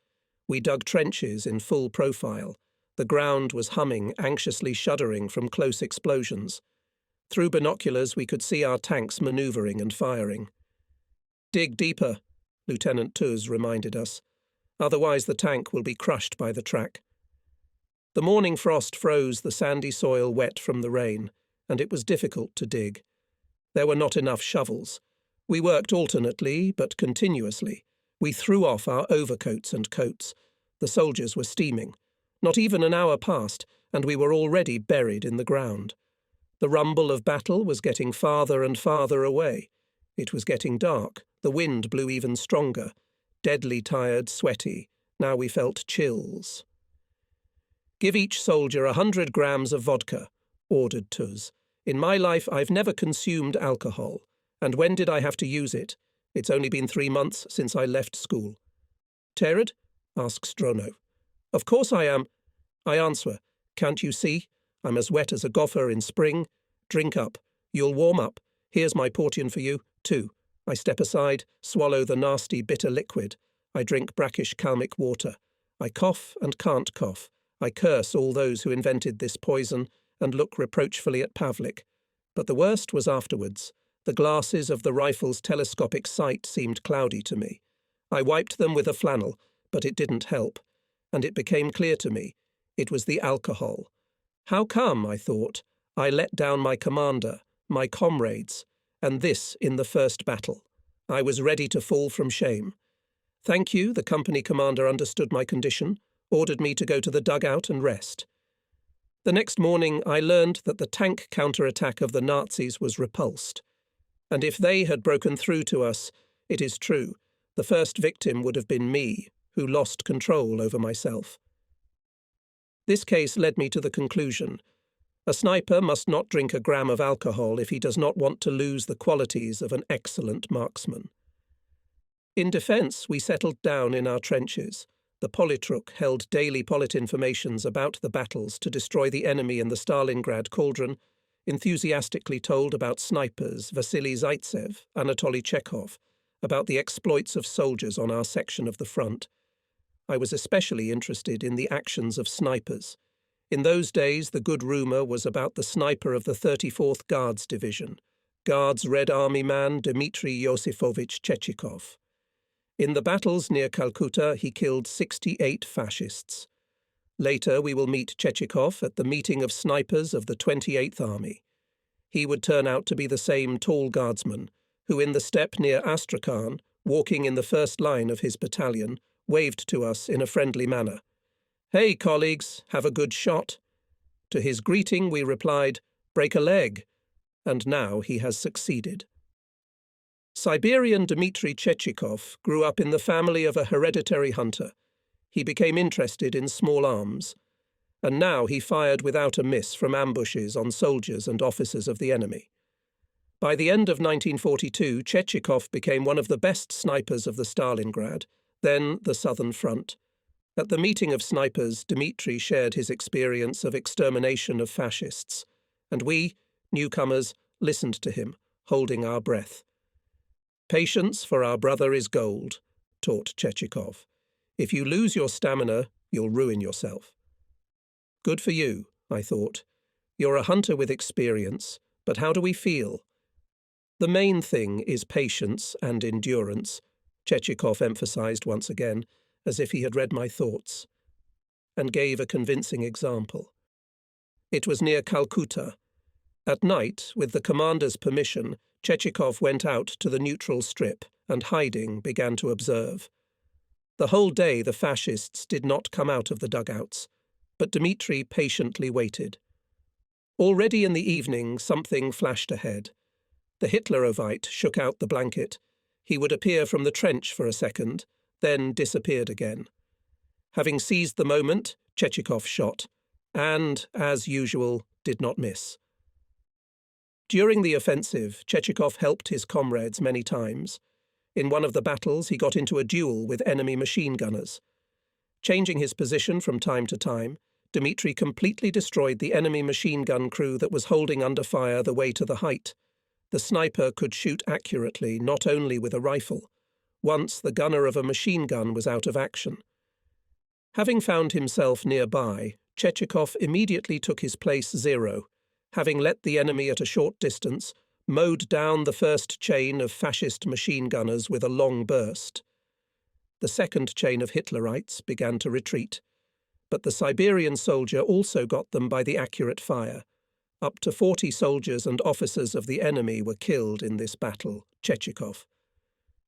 We dug trenches in full profile. The ground was humming, anxiously shuddering from close explosions. Through binoculars we could see our tanks manoeuvring and firing. "Dig deeper," Lieutenant Tuz reminded us. "Otherwise the tank will be crushed by the track." The morning frost froze the sandy soil wet from the rain, and it was difficult to dig. There were not enough shovels. We worked alternately, but continuously. We threw off our overcoats and coats. The soldiers were steaming. Not even an hour passed, and we were already buried in the ground. The rumble of battle was getting farther and farther away. It was getting dark. The wind blew even stronger. Deadly tired, sweaty. Now we felt chills. "Give each soldier 100 grams of vodka," ordered Tuz. "In my life I've never consumed alcohol. And when did I have to use it? It's only been 3 months since I left school." "Tered?" asks Dronov. "Of course I am." I answer, "Can't you see? I'm as wet as a gopher in spring. Drink up. You'll warm up. Here's my portion for you, too." I step aside, swallow the nasty bitter liquid. I drink brackish Kalmyk water. I cough and can't cough. I curse all those who invented this poison and look reproachfully at Pavlik. But the worst was afterwards. The glasses of the rifle's telescopic sight seemed cloudy to me. I wiped them with a flannel, but it didn't help. And it became clear to me. It was the alcohol. How come, I thought, I let down my commander, my comrades, and this in the first battle? I was ready to fall from shame. Thank you, the company commander understood my condition, ordered me to go to the dugout and rest. The next morning I learned that the tank counterattack of the Nazis was repulsed. And if they had broken through to us, it is true, the first victim would have been me, who lost control over myself. This case led me to the conclusion: a sniper must not drink a gram of alcohol if he does not want to lose the qualities of an excellent marksman. In defence, we settled down in our trenches. The Politruk held daily politinformations about the battles to destroy the enemy in the Stalingrad cauldron, enthusiastically told about snipers Vasily Zaitsev, Anatoly Chekhov, about the exploits of soldiers on our section of the front. I was especially interested in the actions of snipers. In those days, the good rumour was about the sniper of the 34th Guards Division, Guards Red Army man Dmitry Yosifovich Chechikov. In the battles near Calcutta, he killed 68 fascists. Later, we will meet Chechikov at the meeting of snipers of the 28th Army. He would turn out to be the same tall guardsman who, in the steppe near Astrakhan, walking in the first line of his battalion, waved to us in a friendly manner. "Hey, colleagues, have a good shot." To his greeting we replied, "Break a leg." And now he has succeeded. Siberian Dmitry Chechikov grew up in the family of a hereditary hunter. He became interested in small arms, and now he fired without a miss from ambushes on soldiers and officers of the enemy. By the end of 1942, Chechikov became one of the best snipers of the Stalingrad, then the Southern Front. At the meeting of snipers, Dmitry shared his experience of extermination of fascists, and we, newcomers, listened to him, holding our breath. "Patience for our brother is gold," taught Chechikov. If you lose your stamina, you'll ruin yourself. Good for you, I thought. You're a hunter with experience, but how do we feel? The main thing is patience and endurance, Chechikov emphasized once again, as if he had read my thoughts, and gave a convincing example. It was near Calcutta. At night, with the commander's permission, Chechikov went out to the neutral strip and, hiding, began to observe. The whole day the fascists did not come out of the dugouts, but Dmitri patiently waited. Already in the evening something flashed ahead. The Hitlerovite shook out the blanket. He would appear from the trench for a second, then disappeared again. Having seized the moment, Chechikov shot, and, as usual, did not miss. During the offensive, Chechikov helped his comrades many times. In one of the battles, he got into a duel with enemy machine gunners. Changing his position from time to time, Dmitri completely destroyed the enemy machine gun crew that was holding under fire the way to the height. The sniper could shoot accurately, not only with a rifle. Once the gunner of a machine gun was out of action. Having found himself nearby, Chechikov immediately took his place 0, having let the enemy at a short distance, mowed down the first chain of fascist machine gunners with a long burst. The second chain of Hitlerites began to retreat, but the Siberian soldier also got them by the accurate fire. Up to 40 soldiers and officers of the enemy were killed in this battle, Chechikov.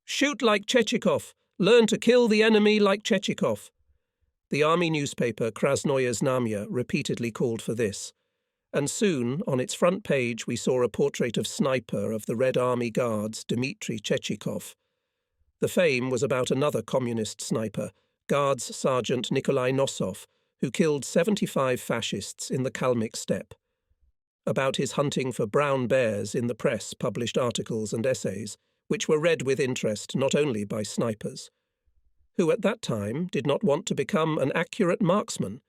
"Shoot like Chechikov! Learn to kill the enemy like Chechikov!" The army newspaper Krasnoye Znamya repeatedly called for this, and soon, on its front page, we saw a portrait of sniper of the Red Army Guards, Dmitri Chechikov. The fame was about another communist sniper, Guards Sergeant Nikolai Nosov, who killed 75 fascists in the Kalmyk steppe. About his hunting for brown bears in the press published articles and essays, which were read with interest not only by snipers, who at that time did not want to become an accurate marksman.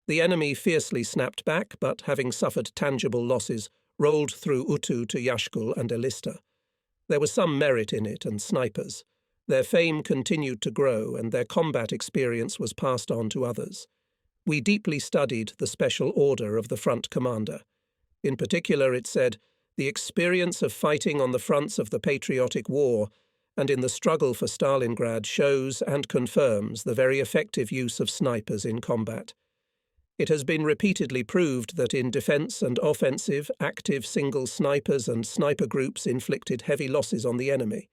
The enemy fiercely snapped back, but having suffered tangible losses, rolled through Utu to Yashkul and Elista. There was some merit in it, and snipers. Their fame continued to grow, and their combat experience was passed on to others. We deeply studied the special order of the front commander. In particular, it said, the experience of fighting on the fronts of the patriotic war and in the struggle for Stalingrad shows and confirms the very effective use of snipers in combat. It has been repeatedly proved that in defense and offensive, active single snipers and sniper groups inflicted heavy losses on the enemy.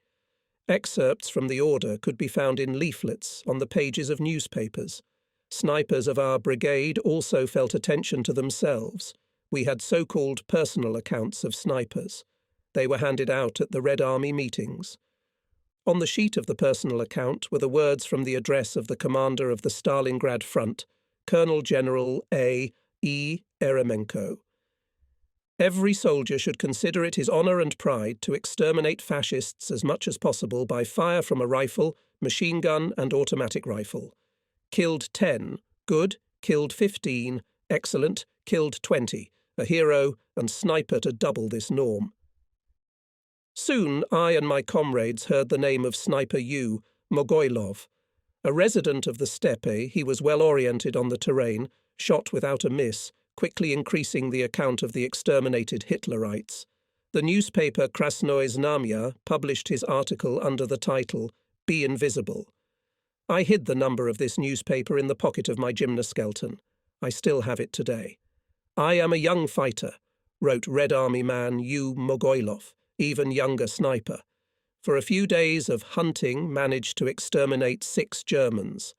Excerpts from the order could be found in leaflets on the pages of newspapers. Snipers of our brigade also felt attention to themselves. We had so-called personal accounts of snipers. They were handed out at the Red Army meetings. On the sheet of the personal account were the words from the address of the commander of the Stalingrad front, Colonel General A. E. Eremenko. Every soldier should consider it his honour and pride to exterminate fascists as much as possible by fire from a rifle, machine gun and automatic rifle. Killed 10, good, killed 15, excellent, killed 20, a hero, and sniper to double this norm. Soon I and my comrades heard the name of Sniper U, Mogoylov. A resident of the steppe, he was well oriented on the terrain, shot without a miss, quickly increasing the account of the exterminated Hitlerites. The newspaper Krasnoye Znamya published his article under the title, Be Invisible. I hid the number of this newspaper in the pocket of my gymnoskeleton. I still have it today. I am a young fighter, wrote Red Army man U. Mogoylov, even younger sniper. For a few days of hunting managed to exterminate 6 Germans.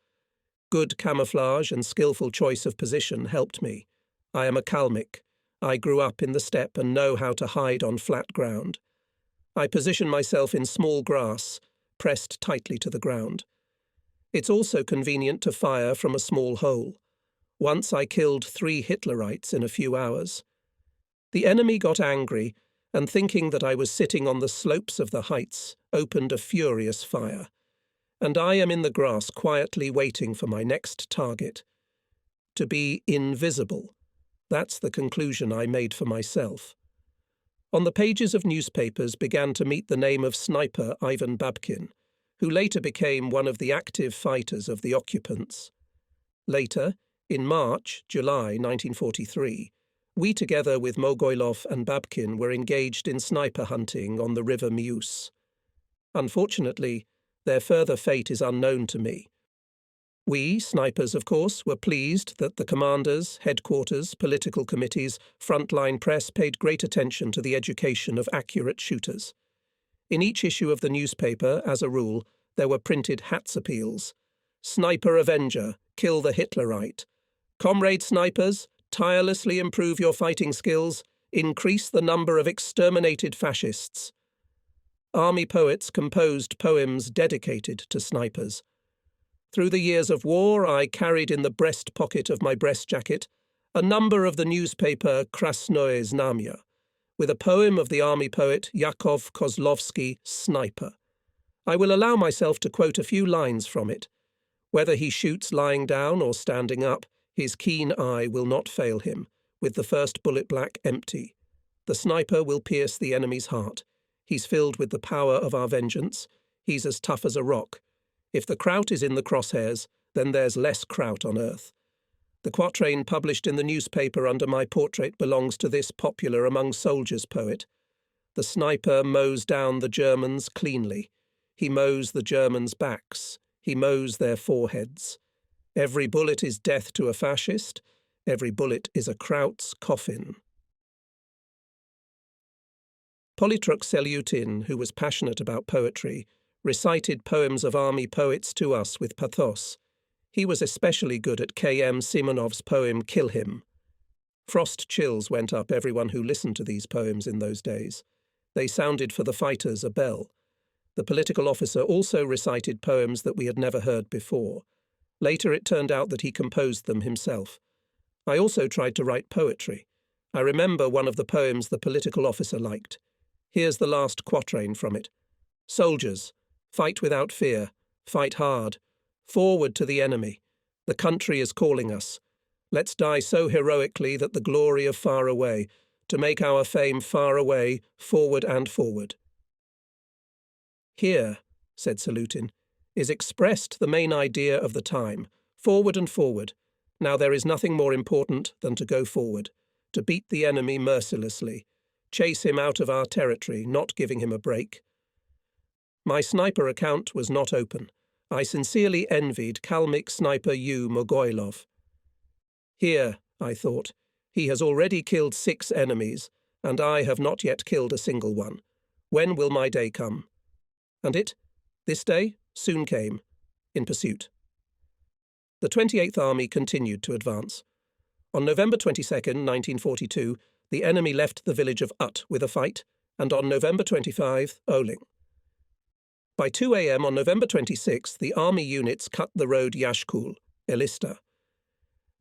Good camouflage and skillful choice of position helped me. I am a Kalmyk. I grew up in the steppe and know how to hide on flat ground. I position myself in small grass, pressed tightly to the ground. It's also convenient to fire from a small hole. Once I killed 3 Hitlerites in a few hours. The enemy got angry and, thinking that I was sitting on the slopes of the heights, opened a furious fire. And I am in the grass quietly waiting for my next target. To be invisible. That's the conclusion I made for myself. On the pages of newspapers began to meet the name of Sniper Ivan Babkin, who later became one of the active fighters of the occupants. Later, in July 1943, we together with Mogoylov and Babkin were engaged in sniper hunting on the river Mius. Unfortunately, their further fate is unknown to me. We, snipers of course, were pleased that the commanders, headquarters, political committees, frontline press paid great attention to the education of accurate shooters. In each issue of the newspaper, as a rule, there were printed hats appeals. Sniper Avenger, kill the Hitlerite. Comrade snipers, tirelessly improve your fighting skills, increase the number of exterminated fascists. Army poets composed poems dedicated to snipers. Through the years of war, I carried in the breast pocket of my breast jacket a number of the newspaper Krasnoye Znamya, with a poem of the army poet Yakov Kozlovsky, Sniper. I will allow myself to quote a few lines from it. Whether he shoots lying down or standing up, his keen eye will not fail him, with the first bullet black empty. The sniper will pierce the enemy's heart. He's filled with the power of our vengeance. He's as tough as a rock. If the kraut is in the crosshairs, then there's less kraut on earth. The quatrain published in the newspaper under my portrait belongs to this popular among soldiers poet. The sniper mows down the Germans cleanly. He mows the Germans' backs. He mows their foreheads. Every bullet is death to a fascist. Every bullet is a kraut's coffin. Polytruk Selyutin, who was passionate about poetry, recited poems of army poets to us with pathos. He was especially good at K.M. Simonov's poem Kill Him. Frost chills went up everyone who listened to these poems in those days. They sounded for the fighters a bell. The political officer also recited poems that we had never heard before. Later it turned out that he composed them himself. I also tried to write poetry. I remember one of the poems the political officer liked. Here's the last quatrain from it. Soldiers, fight without fear, fight hard. Forward to the enemy. The country is calling us. Let's die so heroically that the glory of far away, to make our fame far away, forward and forward. Here, said Selyutin, is expressed the main idea of the time, forward and forward. Now there is nothing more important than to go forward, to beat the enemy mercilessly, chase him out of our territory, not giving him a break. My sniper account was not open. I sincerely envied Kalmyk sniper U. Mogoylov. Here, I thought, he has already killed 6 enemies, and I have not yet killed a single one. When will my day come? And this day, soon came, in pursuit. The 28th Army continued to advance. On November 22nd, 1942, the enemy left the village of Ut with a fight, and on November 25, Oling. By 2 a.m. on November 26, the army units cut the road Yashkul, Elista.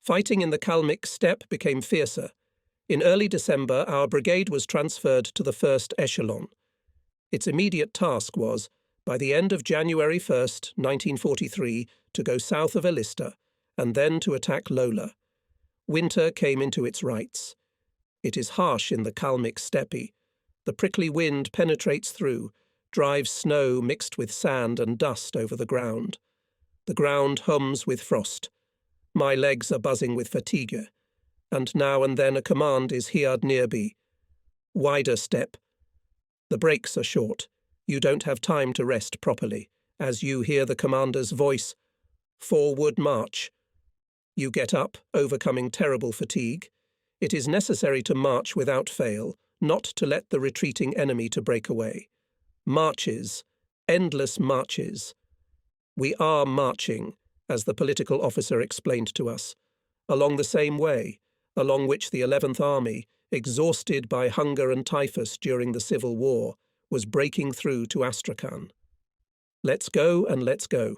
Fighting in the Kalmyk steppe became fiercer. In early December, our brigade was transferred to the 1st Echelon. Its immediate task was, by the end of January 1st, 1943, to go south of Elista, and then to attack Lola. Winter came into its rights. It is harsh in the Kalmyk steppe. The prickly wind penetrates through, drives snow mixed with sand and dust over the ground. The ground hums with frost. My legs are buzzing with fatigue, and now and then a command is heard near me. Wider step. The breaks are short. You don't have time to rest properly, as you hear the commander's voice, "Forward march." You get up, overcoming terrible fatigue. It is necessary to march without fail, not to let the retreating enemy to break away. Marches, endless marches. We are marching, as the political officer explained to us, along the same way, along which the 11th Army, exhausted by hunger and typhus during the Civil War, was breaking through to Astrakhan. Let's go and let's go.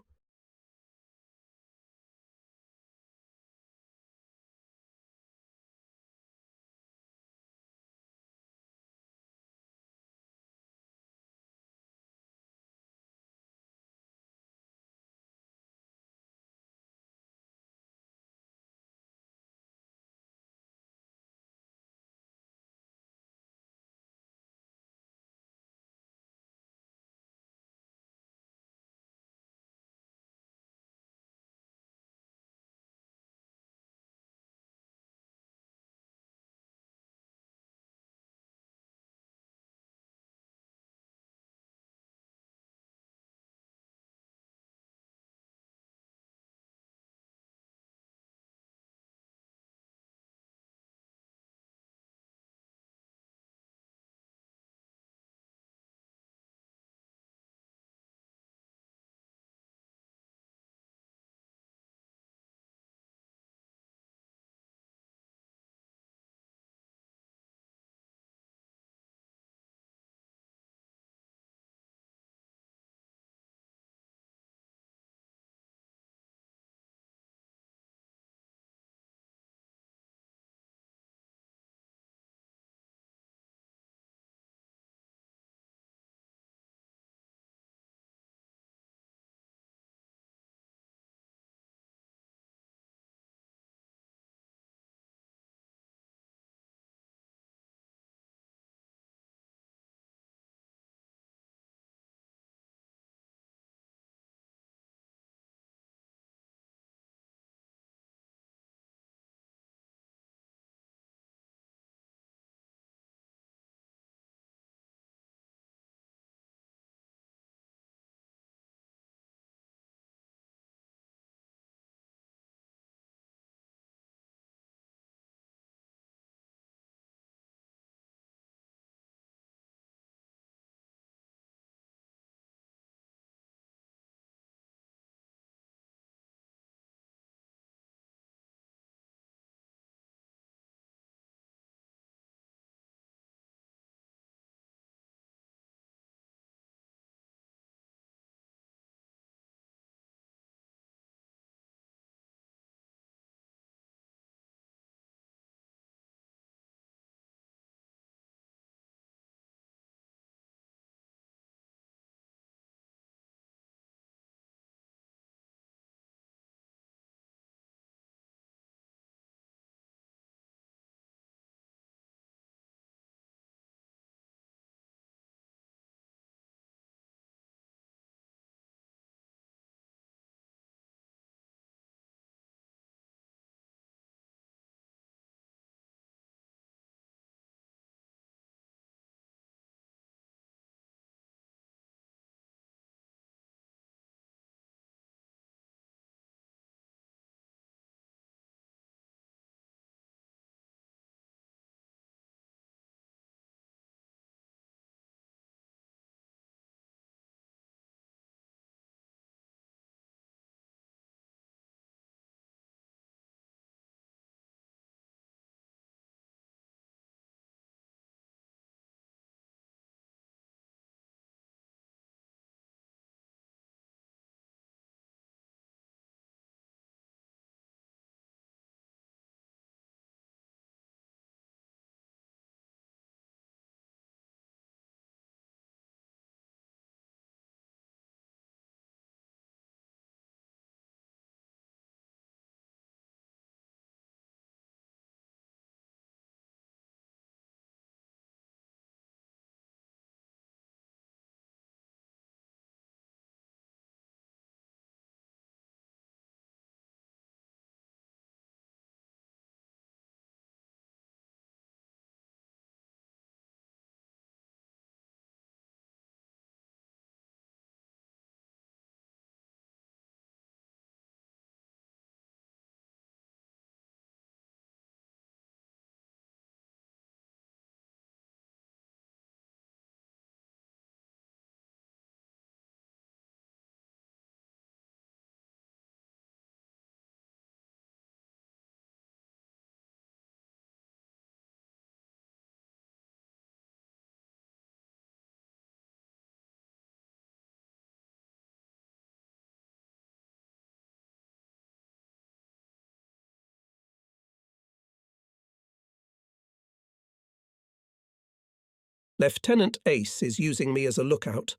Lieutenant Ace is using me as a lookout.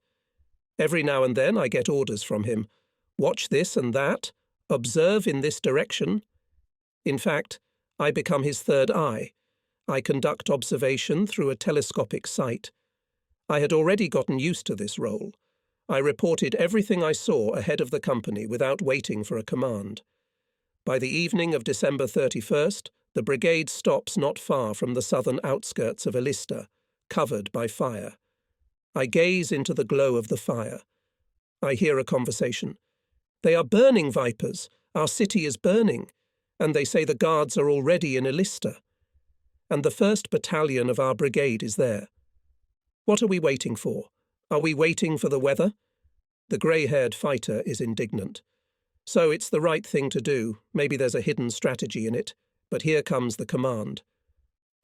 Every now and then I get orders from him. Watch this and that. Observe in this direction. In fact, I become his third eye. I conduct observation through a telescopic sight. I had already gotten used to this role. I reported everything I saw ahead of the company without waiting for a command. By the evening of December 31st, the brigade stops not far from the southern outskirts of Elista, covered by fire. I gaze into the glow of the fire. I hear a conversation. "They are burning, Vipers. Our city is burning. And they say the guards are already in Elista. And the 1st Battalion of our brigade is there. What are we waiting for? Are we waiting for the weather?" The grey-haired fighter is indignant. "So it's the right thing to do. Maybe there's a hidden strategy in it. But here comes the command.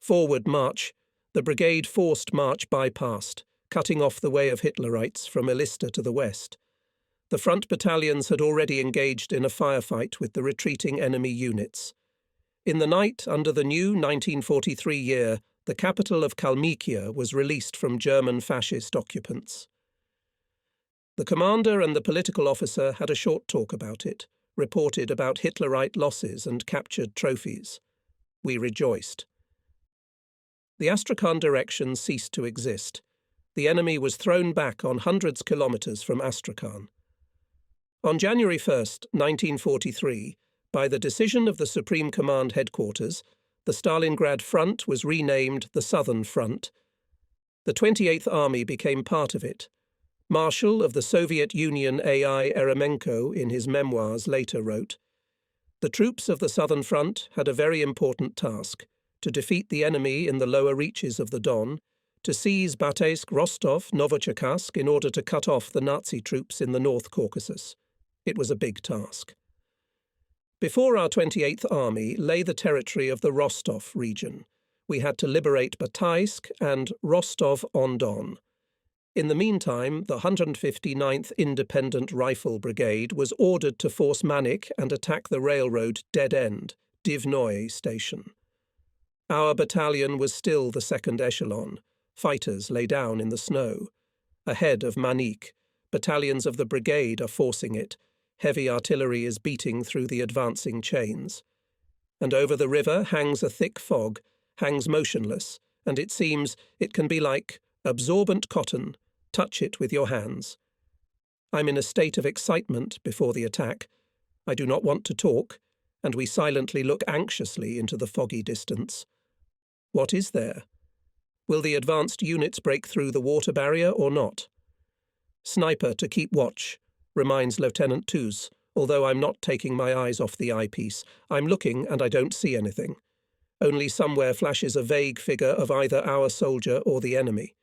Forward march. The brigade forced march bypassed, cutting off the way of Hitlerites from Elista to the west. The front battalions had already engaged in a firefight with the retreating enemy units. In the night, under the new 1943 year, the capital of Kalmykia was released from German fascist occupants. The commander and the political officer had a short talk about it, reported about Hitlerite losses and captured trophies. We rejoiced. The Astrakhan direction ceased to exist. The enemy was thrown back on hundreds kilometres from Astrakhan. On January 1st, 1943, by the decision of the Supreme Command Headquarters, the Stalingrad Front was renamed the Southern Front. The 28th Army became part of it. Marshal of the Soviet Union A.I. Eremenko in his memoirs later wrote, "The troops of the Southern Front had a very important task, to defeat the enemy in the lower reaches of the Don, to seize Bataisk, Rostov, Novocherkassk in order to cut off the Nazi troops in the North Caucasus. It was a big task." Before our 28th Army lay the territory of the Rostov region. We had to liberate Bataisk and Rostov-on-Don. In the meantime, the 159th Independent Rifle Brigade was ordered to force Manych and attack the railroad dead end, Divnoye station. Our battalion was still the second echelon. Fighters lay down in the snow. Ahead of Manych, battalions of the brigade are forcing it. Heavy artillery is beating through the advancing chains. And over the river hangs a thick fog, hangs motionless, and it seems it can be like absorbent cotton. Touch it with your hands. I'm in a state of excitement before the attack. I do not want to talk, and we silently look anxiously into the foggy distance. What is there? Will the advanced units break through the water barrier or not? "Sniper to keep watch," reminds Lieutenant Tuz, although I'm not taking my eyes off the eyepiece. I'm looking and I don't see anything. Only somewhere flashes a vague figure of either our soldier or the enemy.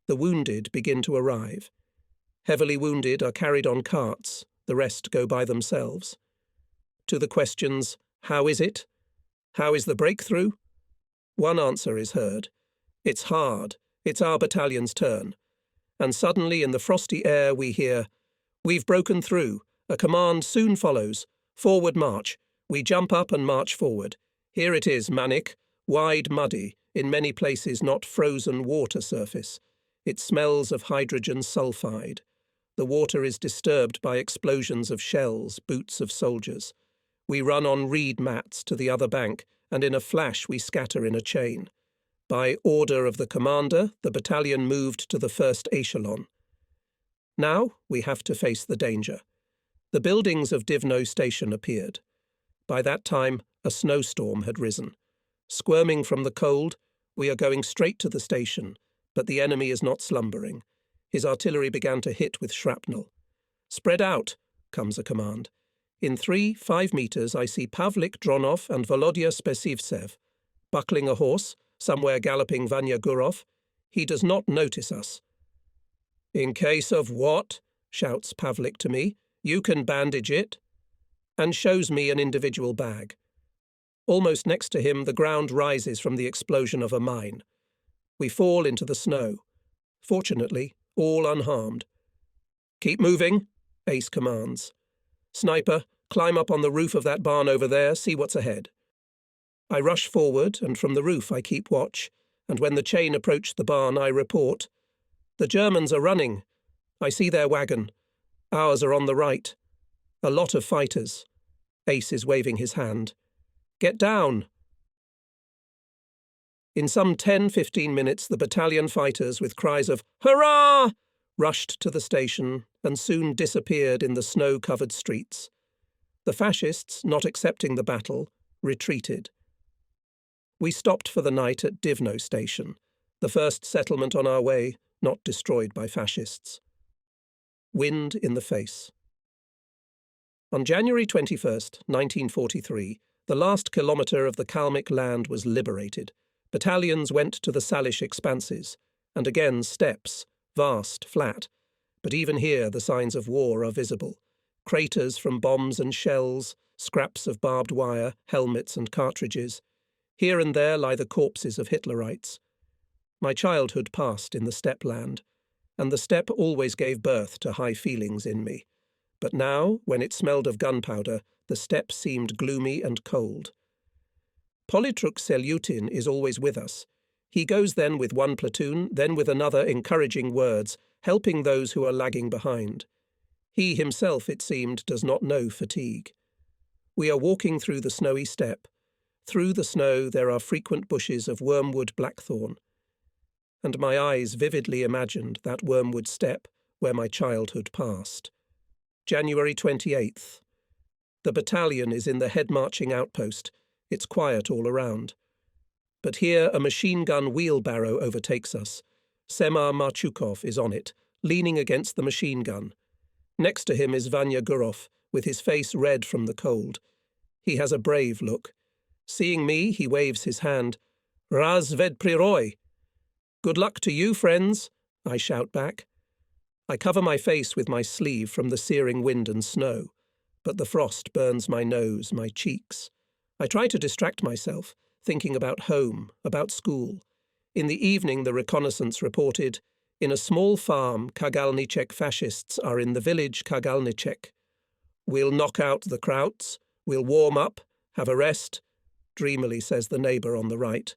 The wounded begin to arrive. Heavily wounded are carried on carts, the rest go by themselves. To the questions, "How is it? How is the breakthrough?" One answer is heard. "It's hard. It's our battalion's turn." And suddenly in the frosty air we hear, "We've broken through. A command soon follows. Forward march." We jump up and march forward. Here it is, Manych, wide, muddy, in many places not frozen water surface. It smells of hydrogen sulfide. The water is disturbed by explosions of shells, boots of soldiers. We run on reed mats to the other bank, and in a flash we scatter in a chain. By order of the commander, the battalion moved to the first echelon. Now we have to face the danger. The buildings of Divnoye station appeared. By that time, a snowstorm had risen. Squirming from the cold, we are going straight to the station, but the enemy is not slumbering. His artillery began to hit with shrapnel. "Spread out," comes a command. In 3-5 meters I see Pavlik Dronov and Volodya Spesivtsev. Buckling a horse, somewhere galloping Vanya Gurov. He does not notice us. "In case of what?" shouts Pavlik to me. "You can bandage it," and shows me an individual bag. Almost next to him the ground rises from the explosion of a mine. We fall into the snow. Fortunately, all unharmed. "Keep moving," Ace commands. "Sniper, climb up on the roof of that barn over there, see what's ahead." I rush forward, and from the roof I keep watch, and when the chain approached the barn, I report. The Germans are running. I see their wagon. Ours are on the right. A lot of fighters. Ace is waving his hand. Get down! In some 10-15 minutes, the battalion fighters, with cries of "Hurrah!" rushed to the station and soon disappeared in the snow-covered streets. The fascists, not accepting the battle, retreated. We stopped for the night at Divnoye station, the first settlement on our way, not destroyed by fascists. Wind in the face. On January 21st, 1943, the last kilometre of the Kalmyk land was liberated. Battalions went to the Salish expanses, and again steppes, vast, flat. But even here the signs of war are visible. Craters from bombs and shells, scraps of barbed wire, helmets and cartridges. Here and there lie the corpses of Hitlerites. My childhood passed in the steppe land, and the steppe always gave birth to high feelings in me. But now, when it smelled of gunpowder, the steppe seemed gloomy and cold. Polytruk Selyutin is always with us. He goes then with one platoon, then with another, encouraging words, helping those who are lagging behind. He himself, it seemed, does not know fatigue. We are walking through the snowy steppe. Through the snow there are frequent bushes of wormwood blackthorn. And my eyes vividly imagined that wormwood steppe where my childhood passed. January 28th. The battalion is in the head-marching outpost. It's quiet all around. But here a machine-gun wheelbarrow overtakes us. Semar Marchukov is on it, leaning against the machine-gun. Next to him is Vanya Gurov, with his face red from the cold. He has a brave look. Seeing me, he waves his hand. Raz ved priroy. Good luck to you, friends, I shout back. I cover my face with my sleeve from the searing wind and snow, but the frost burns my nose, my cheeks. I try to distract myself, thinking about home, about school. In the evening, the reconnaissance reported, in a small farm, Kagalnichek fascists are in the village Kagalnichek. We'll knock out the Krauts, we'll warm up, have a rest, dreamily says the neighbour on the right.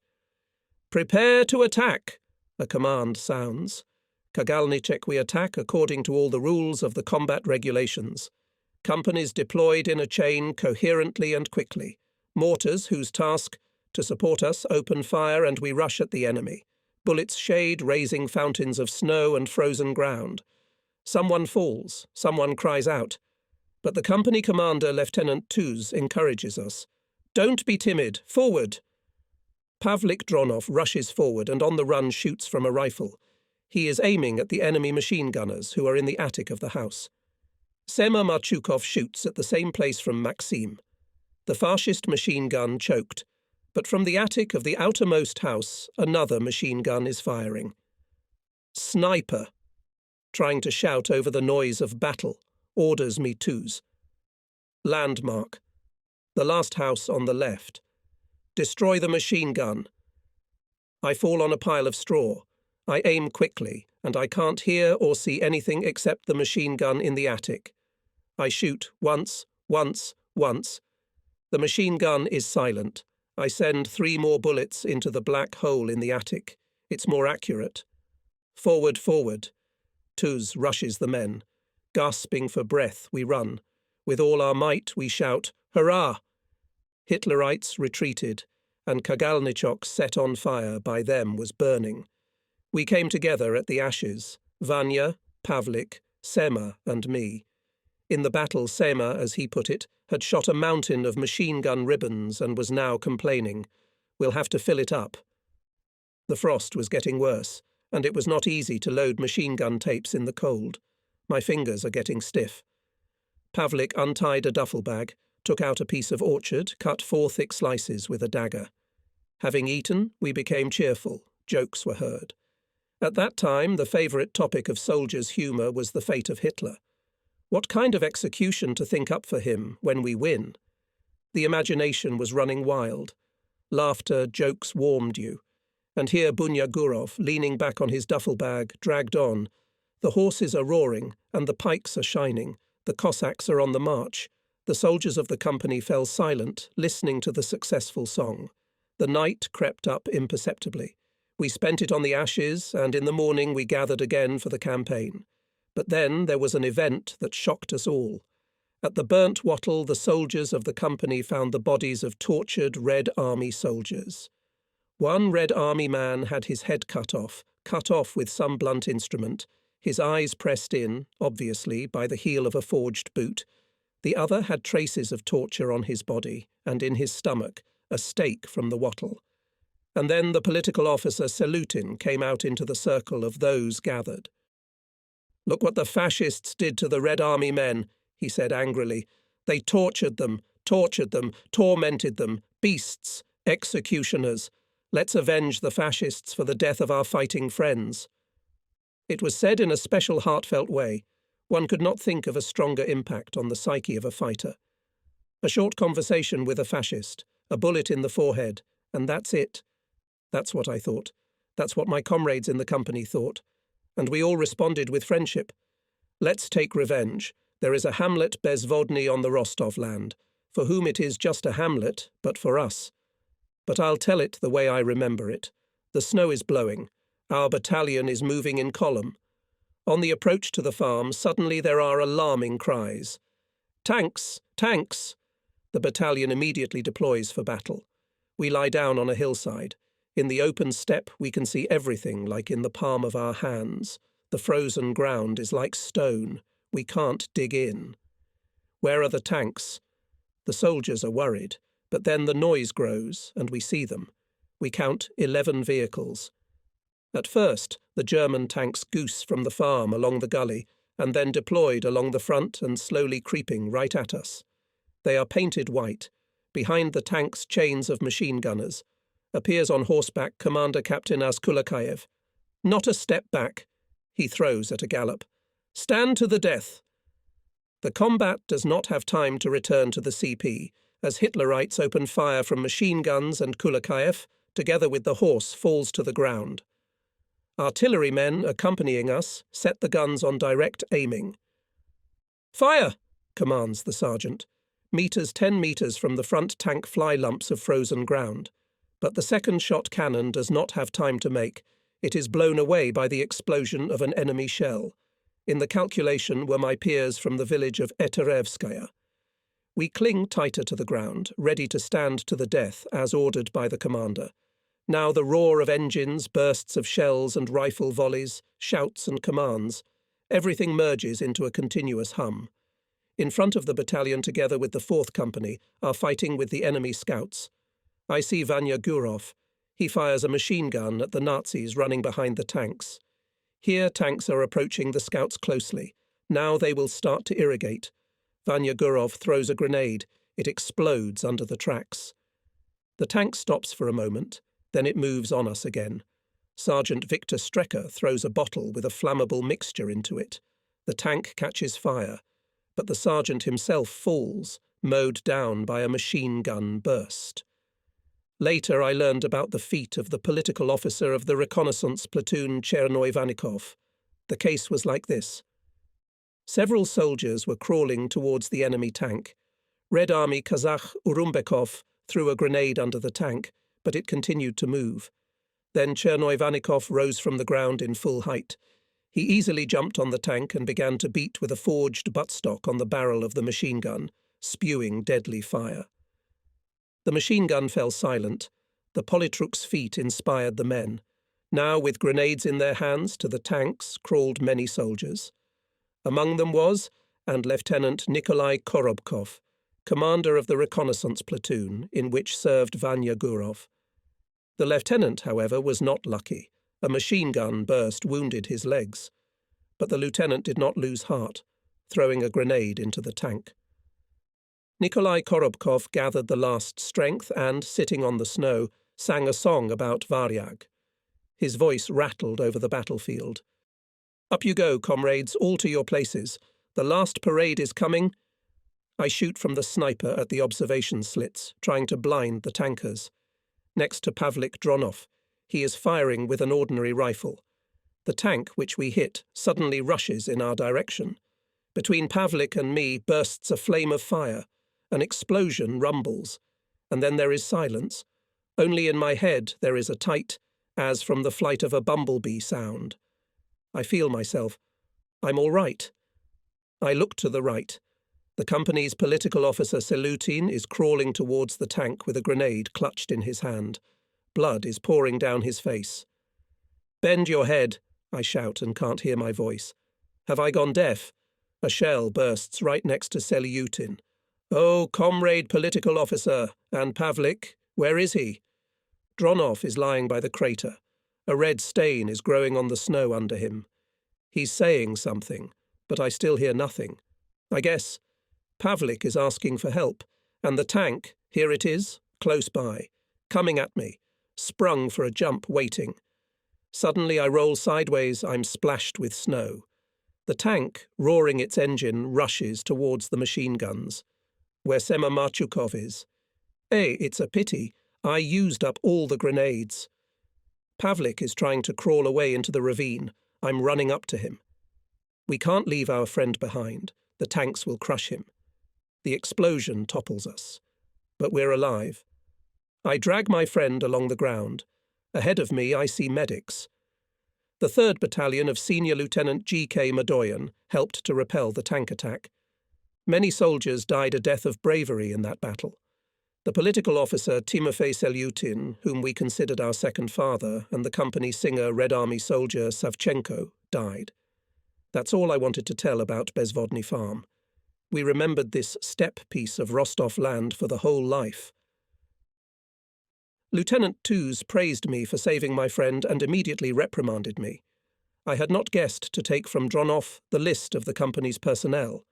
Prepare to attack, a command sounds. Kagalnichek we attack according to all the rules of the combat regulations. Companies deployed in a chain coherently and quickly. Mortars, whose task, to support us, open fire and we rush at the enemy. Bullets shade, raising fountains of snow and frozen ground. Someone falls, someone cries out. But the company commander, Lieutenant Tuz, encourages us. Don't be timid, forward! Pavlik Dronov rushes forward and on the run shoots from a rifle. He is aiming at the enemy machine gunners who are in the attic of the house. Semar Marchukov shoots at the same place from Maxim. The fascist machine gun choked, but from the attic of the outermost house, another machine gun is firing. Sniper! Trying to shout over the noise of battle, orders me Tuz. Landmark. The last house on the left. Destroy the machine gun. I fall on a pile of straw. I aim quickly, and I can't hear or see anything except the machine gun in the attic. I shoot once. The machine gun is silent. I send 3 more bullets into the black hole in the attic. It's more accurate. Forward. Tuz rushes the men. Gasping for breath, we run. With all our might, we shout, Hurrah! Hitlerites retreated, and Kagalnichok, set on fire by them, was burning. We came together at the ashes, Vanya, Pavlik, Semar, and me. In the battle, Semar, as he put it, had shot a mountain of machine-gun ribbons and was now complaining. We'll have to fill it up. The frost was getting worse, and it was not easy to load machine-gun tapes in the cold. My fingers are getting stiff. Pavlik untied a duffel bag, took out a piece of orchard, cut 4 thick slices with a dagger. Having eaten, we became cheerful. Jokes were heard. At that time, the favourite topic of soldiers' humour was the fate of Hitler. What kind of execution to think up for him when we win? The imagination was running wild. Laughter, jokes warmed you. And here Bunya Gurov, leaning back on his duffel bag, dragged on. The horses are roaring, and the pikes are shining. The Cossacks are on the march. The soldiers of the company fell silent, listening to the successful song. The night crept up imperceptibly. We spent it on the ashes, and in the morning we gathered again for the campaign. But then there was an event that shocked us all. At the burnt wattle, the soldiers of the company found the bodies of tortured Red Army soldiers. One Red Army man had his head cut off with some blunt instrument, his eyes pressed in, obviously, by the heel of a forged boot. The other had traces of torture on his body, and in his stomach, a stake from the wattle. And then the political officer Selutin came out into the circle of those gathered. "Look what the fascists did to the Red Army men," he said angrily. "They tortured them, tormented them, beasts, executioners. Let's avenge the fascists for the death of our fighting friends." It was said in a special heartfelt way. One could not think of a stronger impact on the psyche of a fighter. A short conversation with a fascist, a bullet in the forehead, and that's it. That's what I thought. That's what my comrades in the company thought. And we all responded with friendship. Let's take revenge. There is a hamlet Bezvodny on the Rostov land, for whom it is just a hamlet, but for us. But I'll tell it the way I remember it. The snow is blowing. Our battalion is moving in column. On the approach to the farm, suddenly there are alarming cries. "Tanks! Tanks!" The battalion immediately deploys for battle. We lie down on a hillside. In the open steppe we can see everything like in the palm of our hands. The frozen ground is like stone. We can't dig in. Where are the tanks? The soldiers are worried, but then the noise grows and we see them. We count 11 vehicles. At first, the German tanks goose from the farm along the gully and then deployed along the front and slowly creeping right at us. They are painted white. Behind the tanks, chains of machine gunners. Appears on horseback Commander Captain Askulakayev. "Not a step back." He throws at a gallop. "Stand to the death." The combat does not have time to return to the CP, as Hitlerites open fire from machine guns and Kulakayev, together with the horse, falls to the ground. Artillerymen accompanying us set the guns on direct aiming. "Fire!" commands the sergeant. 10 meters from the front tank fly lumps of frozen ground. But the second shot cannon does not have time to make. It is blown away by the explosion of an enemy shell. In the calculation were my peers from the village of Eterevskaya. We cling tighter to the ground, ready to stand to the death, as ordered by the commander. Now the roar of engines, bursts of shells and rifle volleys, shouts and commands. Everything merges into a continuous hum. In front of the battalion, together with the 4th Company, are fighting with the enemy scouts. I see Vanya Gurov. He fires a machine gun at the Nazis running behind the tanks. Here tanks are approaching the scouts closely. Now they will start to irrigate. Vanya Gurov throws a grenade. It explodes under the tracks. The tank stops for a moment. Then it moves on us again. Sergeant Victor Strecker throws a bottle with a flammable mixture into it. The tank catches fire, but the sergeant himself falls, mowed down by a machine gun burst. Later I learned about the feat of the political officer of the reconnaissance platoon Chernoy Vanikov. The case was like this. Several soldiers were crawling towards the enemy tank. Red Army Kazakh Urumbekov threw a grenade under the tank, but it continued to move. Then Chernoy Vanikov rose from the ground in full height. He easily jumped on the tank and began to beat with a forged buttstock on the barrel of the machine gun, spewing deadly fire. The machine gun fell silent. The Politruk's feat inspired the men. Now, with grenades in their hands, to the tanks crawled many soldiers. Among them was, and Lieutenant Nikolai Korobkov, commander of the reconnaissance platoon, in which served Vanya Gurov. The lieutenant, however, was not lucky. A machine gun burst wounded his legs. But the lieutenant did not lose heart, throwing a grenade into the tank. Nikolai Korobkov gathered the last strength and, sitting on the snow, sang a song about Varyag. His voice rattled over the battlefield. "Up you go, comrades, all to your places. The last parade is coming." I shoot from the sniper at the observation slits, trying to blind the tankers. Next to Pavlik Dronov, he is firing with an ordinary rifle. The tank, which we hit, suddenly rushes in our direction. Between Pavlik and me bursts a flame of fire. An explosion rumbles, and then there is silence. Only in my head there is a tight, as from the flight of a bumblebee sound. I feel myself. I'm all right. I look to the right. The company's political officer Selutin is crawling towards the tank with a grenade clutched in his hand. Blood is pouring down his face. "Bend your head," I shout and can't hear my voice. Have I gone deaf? A shell bursts right next to Selutin. "Oh, comrade political officer, and Pavlik, where is he?" Dronov is lying by the crater. A red stain is growing on the snow under him. He's saying something, but I still hear nothing. I guess Pavlik is asking for help, and the tank, here it is, close by, coming at me, sprung for a jump, waiting. Suddenly I roll sideways, I'm splashed with snow. The tank, roaring its engine, rushes towards the machine guns. Where Sema Marchukov is. It's a pity. I used up all the grenades. Pavlik is trying to crawl away into the ravine. I'm running up to him. We can't leave our friend behind. The tanks will crush him. The explosion topples us. But we're alive. I drag my friend along the ground. Ahead of me I see medics. The 3rd Battalion of Senior Lieutenant G.K. Madoyan helped to repel the tank attack. Many soldiers died a death of bravery in that battle. The political officer Timofey Selutin, whom we considered our second father, and the company singer Red Army soldier Savchenko died. That's all I wanted to tell about Bezvodny Farm. We remembered this steppe piece of Rostov land for the whole life. Lieutenant Tooze praised me for saving my friend and immediately reprimanded me. I had not guessed to take from Dronov the list of the company's personnel.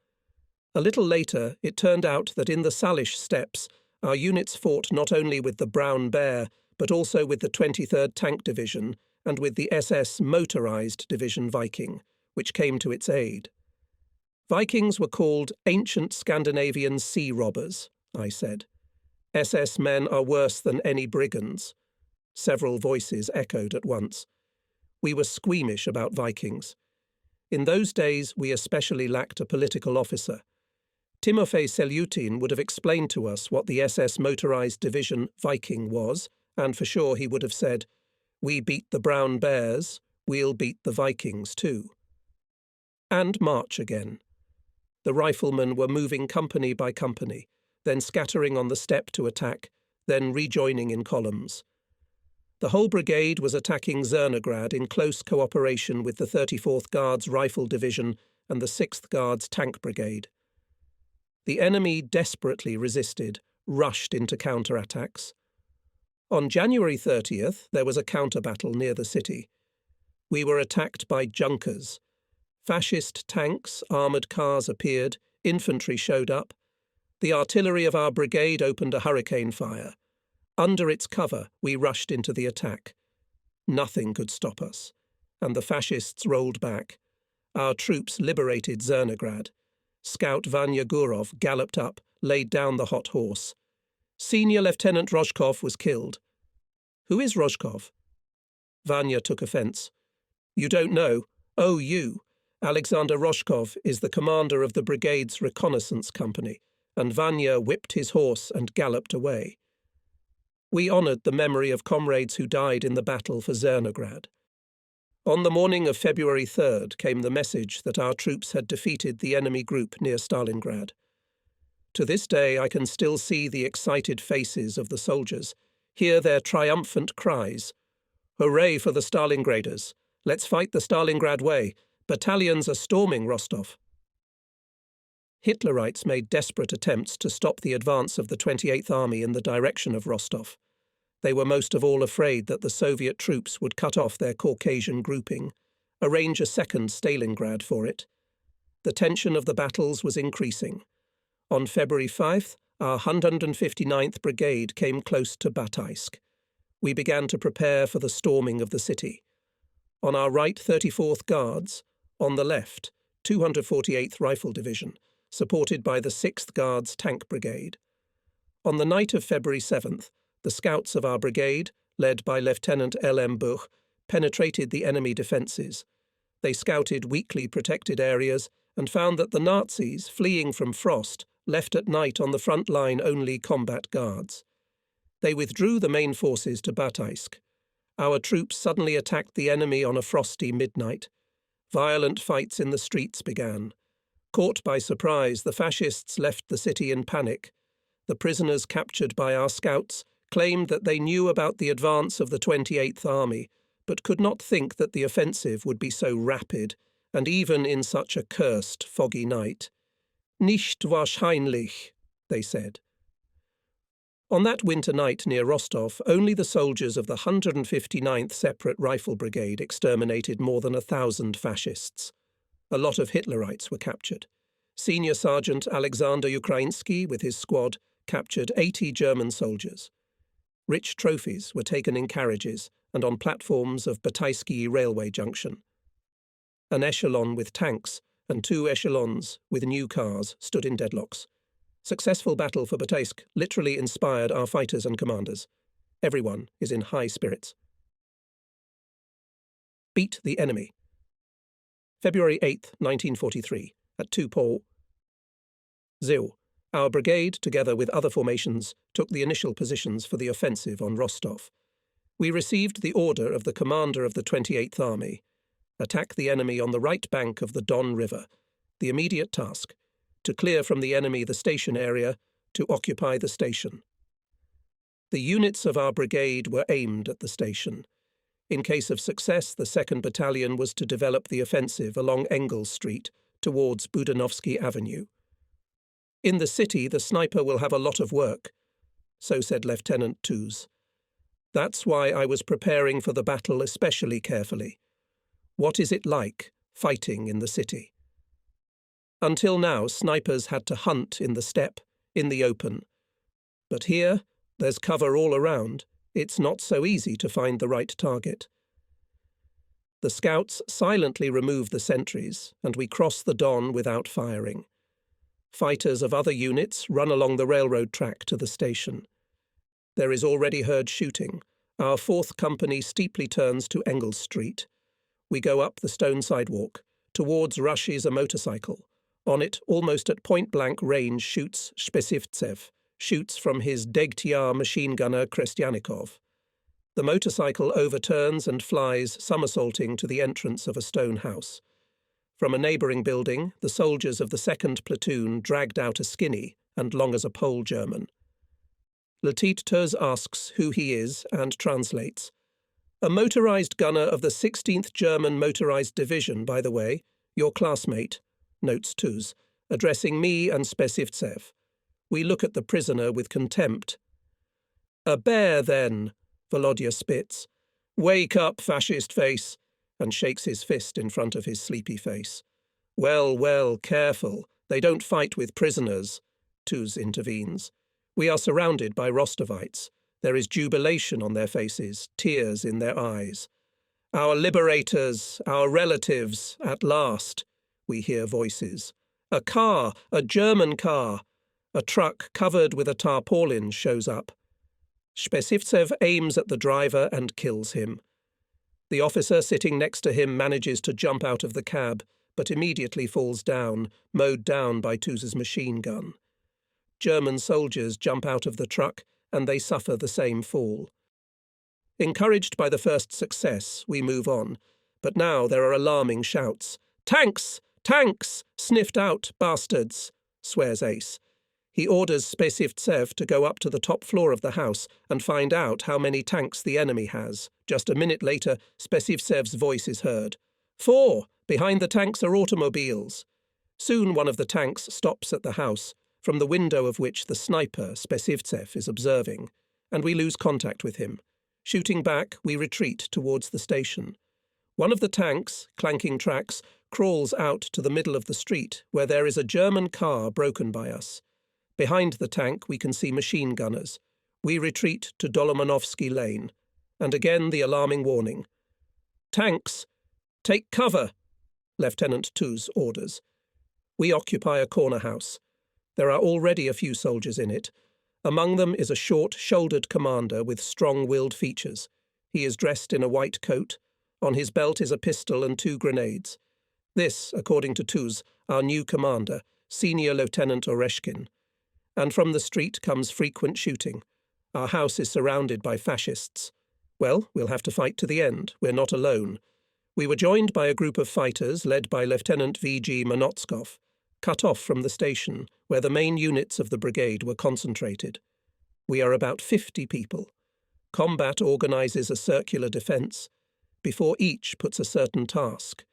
A little later, it turned out that in the Salish steppes, our units fought not only with the Brown Bear, but also with the 23rd Tank Division and with the SS Motorized Division Viking, which came to its aid. Vikings were called ancient Scandinavian sea robbers, I said. SS men are worse than any brigands. Several voices echoed at once. We were squeamish about Vikings. In those days, we especially lacked a political officer. Timofey Selutin would have explained to us what the SS Motorized Division Viking was, and for sure he would have said, "We beat the Brown Bears, we'll beat the Vikings too." And march again. The riflemen were moving company by company, then scattering on the steppe to attack, then rejoining in columns. The whole brigade was attacking Zernograd in close cooperation with the 34th Guards Rifle Division and the 6th Guards Tank Brigade. The enemy desperately resisted, rushed into counterattacks. On January 30th, there was a counter-battle near the city. We were attacked by Junkers. Fascist tanks, armoured cars appeared, infantry showed up. The artillery of our brigade opened a hurricane fire. Under its cover, we rushed into the attack. Nothing could stop us, and the fascists rolled back. Our troops liberated Zernograd. Scout Vanya Gurov galloped up, laid down the hot horse. Senior Lieutenant Rozhkov was killed. "Who is Rozhkov?" Vanya took offence. "You don't know? Oh, you. Alexander Rozhkov is the commander of the brigade's reconnaissance company," and Vanya whipped his horse and galloped away. We honoured the memory of comrades who died in the battle for Zernograd. On the morning of February 3rd came the message that our troops had defeated the enemy group near Stalingrad. To this day I can still see the excited faces of the soldiers, hear their triumphant cries. "Hooray for the Stalingraders! Let's fight the Stalingrad way! Battalions are storming Rostov!" Hitlerites made desperate attempts to stop the advance of the 28th Army in the direction of Rostov. They were most of all afraid that the Soviet troops would cut off their Caucasian grouping, arrange a second Stalingrad for it. The tension of the battles was increasing. On February 5th, our 159th Brigade came close to Bataisk. We began to prepare for the storming of the city. On our right, 34th Guards. On the left, 248th Rifle Division, supported by the 6th Guards Tank Brigade. On the night of February 7th, the scouts of our brigade, led by Lieutenant L.M. Buch, penetrated the enemy defences. They scouted weakly protected areas and found that the Nazis, fleeing from frost, left at night on the front line only combat guards. They withdrew the main forces to Bataisk. Our troops suddenly attacked the enemy on a frosty midnight. Violent fights in the streets began. Caught by surprise, the fascists left the city in panic. The prisoners captured by our scouts claimed that they knew about the advance of the 28th Army, but could not think that the offensive would be so rapid, and even in such a cursed, foggy night. Nicht wahrscheinlich, they said. On that winter night near Rostov, only the soldiers of the 159th Separate Rifle Brigade exterminated more than 1,000 fascists. A lot of Hitlerites were captured. Senior Sergeant Alexander Ukrainsky, with his squad, captured 80 German soldiers. Rich trophies were taken in carriages and on platforms of Bataisk railway junction. An echelon with tanks and 2 echelons with new cars stood in deadlocks. Successful battle for Bataisk literally inspired our fighters and commanders. Everyone is in high spirits. Beat the enemy. February 8, 1943, at 2 po. Zil. Our brigade, together with other formations, took the initial positions for the offensive on Rostov. We received the order of the commander of the 28th Army. Attack the enemy on the right bank of the Don River. The immediate task: to clear from the enemy the station area, to occupy the station. The units of our brigade were aimed at the station. In case of success, the 2nd Battalion was to develop the offensive along Engels Street towards Budanovsky Avenue. In the city, the sniper will have a lot of work, so said Lieutenant Tooze. That's why I was preparing for the battle especially carefully. What is it like, fighting in the city? Until now, snipers had to hunt in the steppe, in the open. But here, there's cover all around. It's not so easy to find the right target. The scouts silently remove the sentries, and we cross the Don without firing. Fighters of other units run along the railroad track to the station. There is already heard shooting. Our 4th Company steeply turns to Engels Street. We go up the stone sidewalk. Towards rushes a motorcycle. On it, almost at point-blank range, shoots Spesivtsev, shoots from his Degtyar machine gunner Krestyanikov. The motorcycle overturns and flies somersaulting to the entrance of a stone house. From a neighbouring building, the soldiers of the 2nd Platoon dragged out a skinny and long as a pole German. Lieutenant Tooze asks who he is and translates. A motorised gunner of the 16th German Motorised Division, by the way, your classmate, notes Tooze, addressing me and Spesivtsev. We look at the prisoner with contempt. A bear, then, Volodya spits. Wake up, fascist face, and shakes his fist in front of his sleepy face. Well, well, careful. They don't fight with prisoners, Tooze intervenes. We are surrounded by Rostovites. There is jubilation on their faces, tears in their eyes. Our liberators, our relatives, at last, we hear voices. A car, a German car. A truck covered with a tarpaulin shows up. Spesivtsev aims at the driver and kills him. The officer sitting next to him manages to jump out of the cab, but immediately falls down, mowed down by Tooze's machine gun. German soldiers jump out of the truck, and they suffer the same fall. Encouraged by the first success, we move on, but now there are alarming shouts. Tanks! Tanks! Sniffed out, bastards! Swears Ace. He orders Spesivtsev to go up to the top floor of the house and find out how many tanks the enemy has. Just a minute later, Spesivtsev's voice is heard. 4! Behind the tanks are automobiles. Soon one of the tanks stops at the house, from the window of which the sniper, Spesivtsev, is observing, and we lose contact with him. Shooting back, we retreat towards the station. One of the tanks, clanking tracks, crawls out to the middle of the street, where there is a German car broken by us. Behind the tank we can see machine gunners. We retreat to Dolomanovsky Lane. And again the alarming warning. Tanks! Take cover! Lieutenant Tooze orders. We occupy a corner house. There are already a few soldiers in it. Among them is a short-shouldered commander with strong-willed features. He is dressed in a white coat. On his belt is a pistol and 2 grenades. This, according to Tooze, our new commander, Senior Lieutenant Oreshkin. And from the street comes frequent shooting. Our house is surrounded by fascists. Well, we'll have to fight to the end. We're not alone. We were joined by a group of fighters led by Lieutenant V.G. Monotskov, cut off from the station where the main units of the brigade were concentrated. We are about 50 people. Combat organises a circular defence. Before each puts a certain task.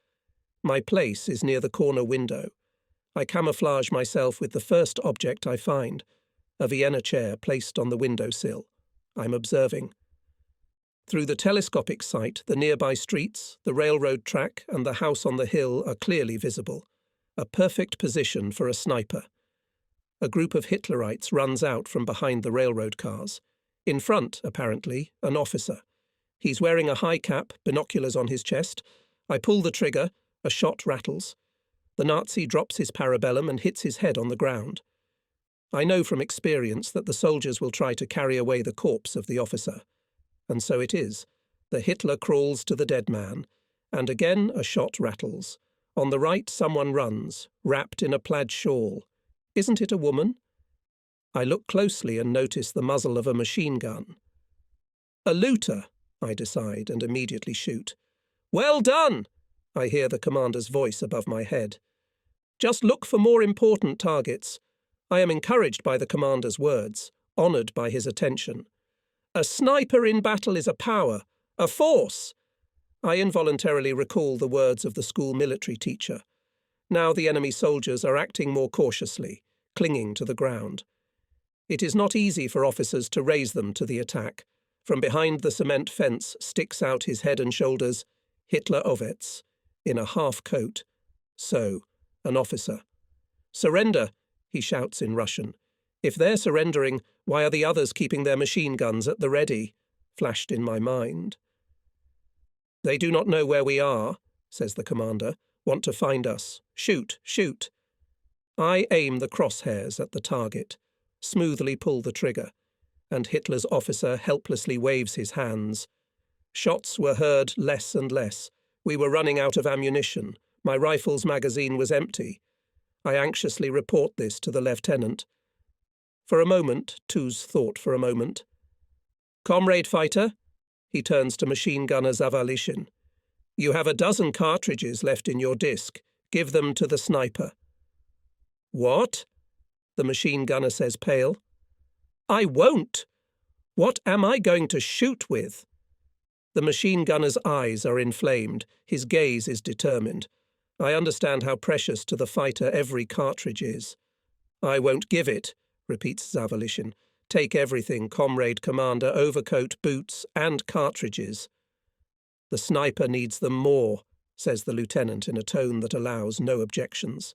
My place is near the corner window. I camouflage myself with the first object I find, a Vienna chair placed on the windowsill. I'm observing. Through the telescopic sight, the nearby streets, the railroad track and the house on the hill are clearly visible. A perfect position for a sniper. A group of Hitlerites runs out from behind the railroad cars. In front, apparently, an officer. He's wearing a high cap, binoculars on his chest. I pull the trigger, a shot rattles. The Nazi drops his parabellum and hits his head on the ground. I know from experience that the soldiers will try to carry away the corpse of the officer. And so it is. The Hitler crawls to the dead man, and again a shot rattles. On the right someone runs, wrapped in a plaid shawl. Isn't it a woman? I look closely and notice the muzzle of a machine gun. A looter, I decide, and immediately shoot. Well done! I hear the commander's voice above my head. Just look for more important targets. I am encouraged by the commander's words, honoured by his attention. A sniper in battle is a power, a force. I involuntarily recall the words of the school military teacher. Now the enemy soldiers are acting more cautiously, clinging to the ground. It is not easy for officers to raise them to the attack. From behind the cement fence sticks out his head and shoulders Hitler Ovets, in a half-coat. So, an officer. Surrender, he shouts in Russian. If they're surrendering, why are the others keeping their machine guns at the ready? Flashed in my mind. They do not know where we are, says the commander. Want to find us. Shoot, shoot. I aim the crosshairs at the target, smoothly pull the trigger, and Hitler's officer helplessly waves his hands. Shots were heard less and less. We were running out of ammunition. My rifle's magazine was empty. I anxiously report this to the lieutenant. For a moment, Tuz thought for a moment. Comrade fighter, he turns to machine gunner Zavalishin. You have 12 cartridges left in your disc. Give them to the sniper. What? The machine gunner says, pale. I won't. What am I going to shoot with? The machine gunner's eyes are inflamed. His gaze is determined. I understand how precious to the fighter every cartridge is. I won't give it, repeats Zavalishin. Take everything, comrade commander, overcoat, boots, and cartridges. The sniper needs them more, says the lieutenant in a tone that allows no objections.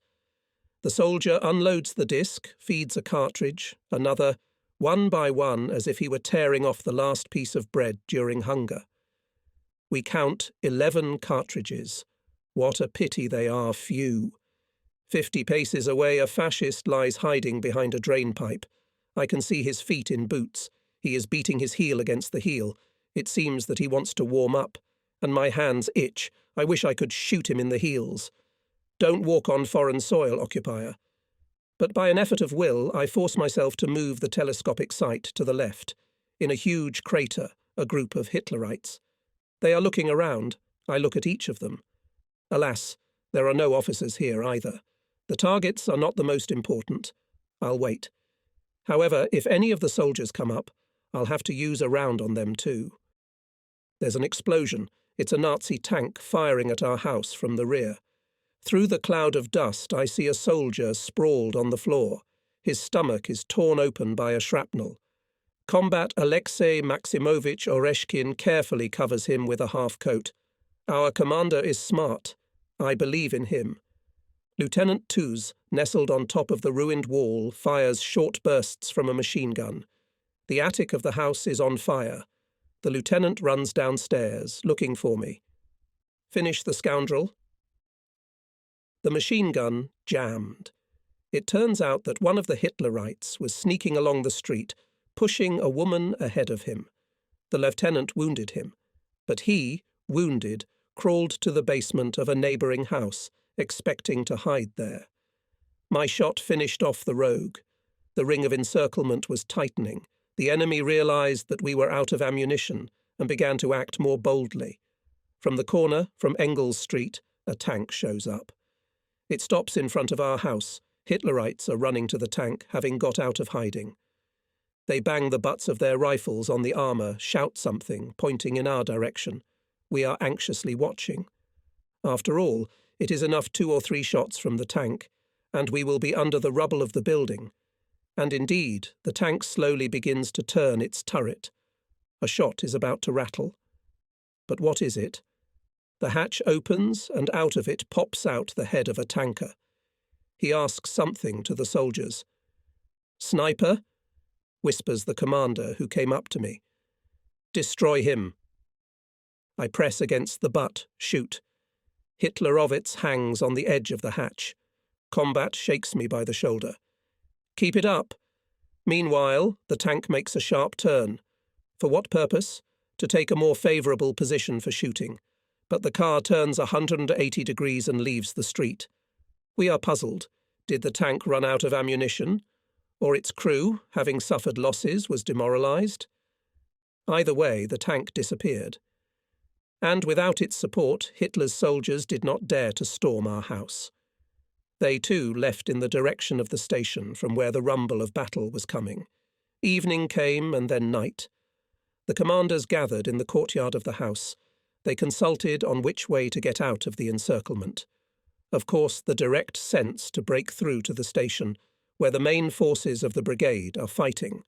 The soldier unloads the disc, feeds a cartridge, another, one by one as if he were tearing off the last piece of bread during hunger. We count 11 cartridges. What a pity they are few. 50 paces away a fascist lies hiding behind a drain pipe. I can see his feet in boots. He is beating his heel against the heel. It seems that he wants to warm up. And my hands itch. I wish I could shoot him in the heels. Don't walk on foreign soil, occupier. But by an effort of will, I force myself to move the telescopic sight to the left. In a huge crater, a group of Hitlerites. They are looking around. I look at each of them. Alas, there are no officers here either. The targets are not the most important. I'll wait. However, if any of the soldiers come up, I'll have to use a round on them too. There's an explosion. It's a Nazi tank firing at our house from the rear. Through the cloud of dust, I see a soldier sprawled on the floor. His stomach is torn open by a shrapnel. Combat Alexei Maximovich Oreshkin carefully covers him with a half-coat. Our commander is smart. I believe in him. Lieutenant Tuz, nestled on top of the ruined wall, fires short bursts from a machine gun. The attic of the house is on fire. The lieutenant runs downstairs, looking for me. Finish the scoundrel? The machine gun jammed. It turns out that one of the Hitlerites was sneaking along the street, pushing a woman ahead of him. The lieutenant wounded him, but he, wounded, crawled to the basement of a neighbouring house, expecting to hide there. My shot finished off the rogue. The ring of encirclement was tightening. The enemy realised that we were out of ammunition, and began to act more boldly. From the corner, from Engels Street, a tank shows up. It stops in front of our house. Hitlerites are running to the tank, having got out of hiding. They bang the butts of their rifles on the armour, shout something, pointing in our direction. We are anxiously watching. After all, it is enough 2 or 3 shots from the tank, and we will be under the rubble of the building. And indeed, the tank slowly begins to turn its turret. A shot is about to rattle. But what is it? The hatch opens, and out of it pops out the head of a tanker. He asks something to the soldiers. "Sniper?" whispers the commander, who came up to me. "Destroy him." I press against the butt, shoot. Hitlerovitz hangs on the edge of the hatch. Combat shakes me by the shoulder. "Keep it up." Meanwhile, the tank makes a sharp turn. For what purpose? To take a more favourable position for shooting. But the car turns 180 degrees and leaves the street. We are puzzled. Did the tank run out of ammunition? Or its crew, having suffered losses, was demoralised? Either way, the tank disappeared. And without its support, Hitler's soldiers did not dare to storm our house. They too left in the direction of the station from where the rumble of battle was coming. Evening came and then night. The commanders gathered in the courtyard of the house. They consulted on which way to get out of the encirclement. Of course, the direct sense to break through to the station, where the main forces of the brigade are fighting.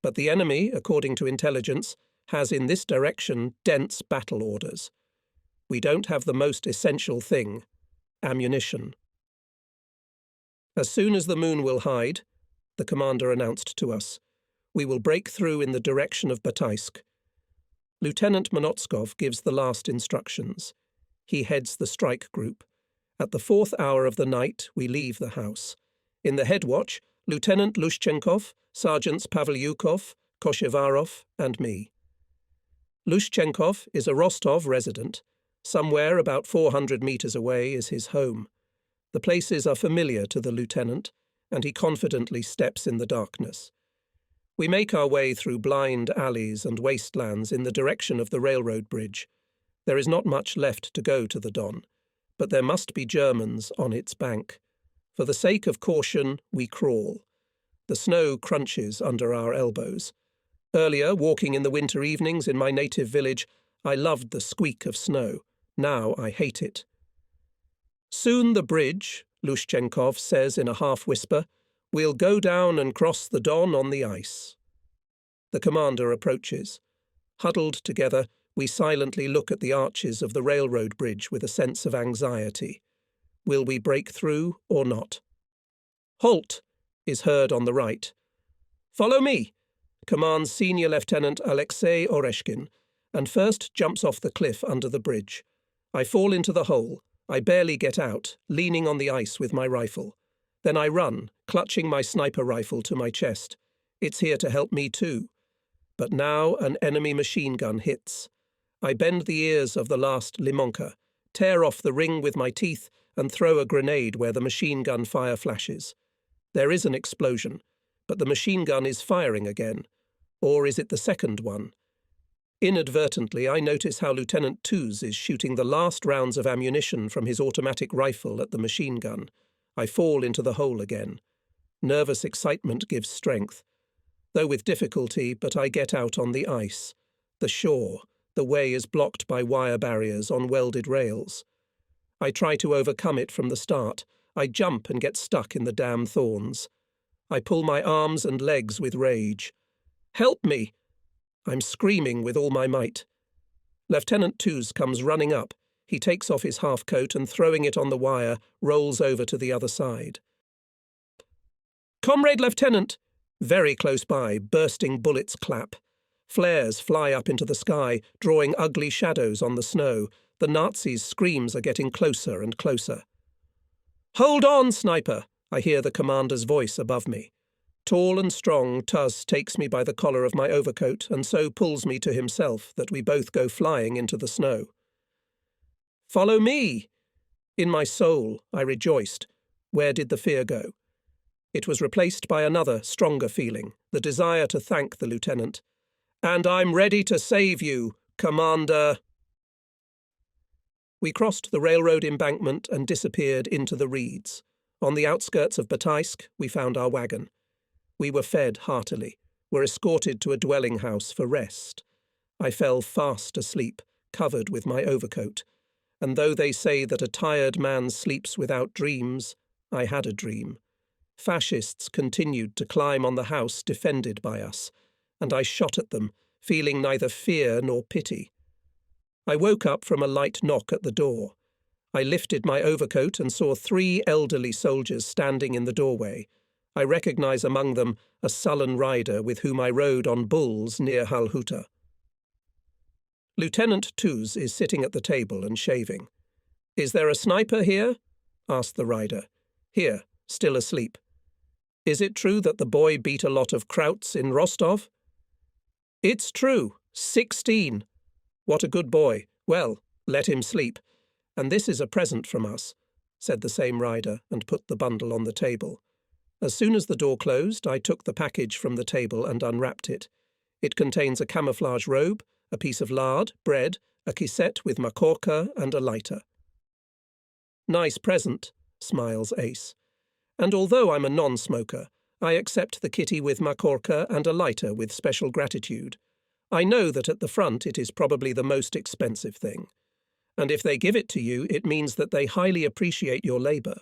But the enemy, according to intelligence, has in this direction dense battle orders. We don't have the most essential thing, ammunition. As soon as the moon will hide, the commander announced to us, we will break through in the direction of Bataisk. Lieutenant Monotskov gives the last instructions. He heads the strike group. At the 4th hour of the night, we leave the house. In the head watch, Lieutenant Lushchenkov, Sergeants Pavlyukov, Koshevarov, and me. Lushchenkov is a Rostov resident. Somewhere about 400 metres away is his home. The places are familiar to the lieutenant, and he confidently steps in the darkness. We make our way through blind alleys and wastelands in the direction of the railroad bridge. There is not much left to go to the Don, but there must be Germans on its bank. For the sake of caution, we crawl. The snow crunches under our elbows. Earlier, walking in the winter evenings in my native village, I loved the squeak of snow. Now I hate it. Soon the bridge, Lushchenkov says in a half-whisper, we'll go down and cross the Don on the ice. The commander approaches. Huddled together, we silently look at the arches of the railroad bridge with a sense of anxiety. Will we break through or not? "Halt!" is heard on the right. "Follow me!" commands Senior Lieutenant Alexei Oreshkin, and first jumps off the cliff under the bridge. I fall into the hole. I barely get out, leaning on the ice with my rifle. Then I run, clutching my sniper rifle to my chest. It's here to help me too. But now an enemy machine gun hits. I bend the ears of the last limonka, tear off the ring with my teeth, and throw a grenade where the machine gun fire flashes. There is an explosion, but the machine gun is firing again. Or is it the second one? Inadvertently, I notice how Lieutenant Tuz is shooting the last rounds of ammunition from his automatic rifle at the machine gun. I fall into the hole again. Nervous excitement gives strength. Though with difficulty, but I get out on the ice. The shore. The way is blocked by wire barriers on welded rails. I try to overcome it from the start. I jump and get stuck in the damn thorns. I pull my arms and legs with rage. "Help me!" I'm screaming with all my might. Lieutenant Tuz comes running up. He takes off his half-coat and, throwing it on the wire, rolls over to the other side. "Comrade Lieutenant!" Very close by, bursting bullets clap. Flares fly up into the sky, drawing ugly shadows on the snow. The Nazis' screams are getting closer and closer. "Hold on, sniper!" I hear the commander's voice above me. Tall and strong, Tuz takes me by the collar of my overcoat and so pulls me to himself that we both go flying into the snow. "Follow me!" In my soul, I rejoiced. Where did the fear go? It was replaced by another, stronger feeling, the desire to thank the lieutenant. And I'm ready to save you, Commander. We crossed the railroad embankment and disappeared into the reeds. On the outskirts of Bataisk, we found our wagon. We were fed heartily, were escorted to a dwelling house for rest. I fell fast asleep, covered with my overcoat, and though they say that a tired man sleeps without dreams, I had a dream. Fascists continued to climb on the house defended by us, and I shot at them, feeling neither fear nor pity. I woke up from a light knock at the door. I lifted my overcoat and saw 3 elderly soldiers standing in the doorway. I recognise among them a sullen rider with whom I rode on bulls near Halhuta. Lieutenant Tuz is sitting at the table and shaving. "Is there a sniper here?" asked the rider. "Here, still asleep." "Is it true that the boy beat a lot of krauts in Rostov?" "It's true. 16. What a good boy. Well, let him sleep. And this is a present from us," said the same rider and put the bundle on the table. As soon as the door closed, I took the package from the table and unwrapped it. It contains a camouflage robe, a piece of lard, bread, a kisset with makorka and a lighter. "Nice present," smiles Ace. "And although I'm a non-smoker, I accept the kitty with makorka and a lighter with special gratitude. I know that at the front it is probably the most expensive thing. And if they give it to you, it means that they highly appreciate your labour.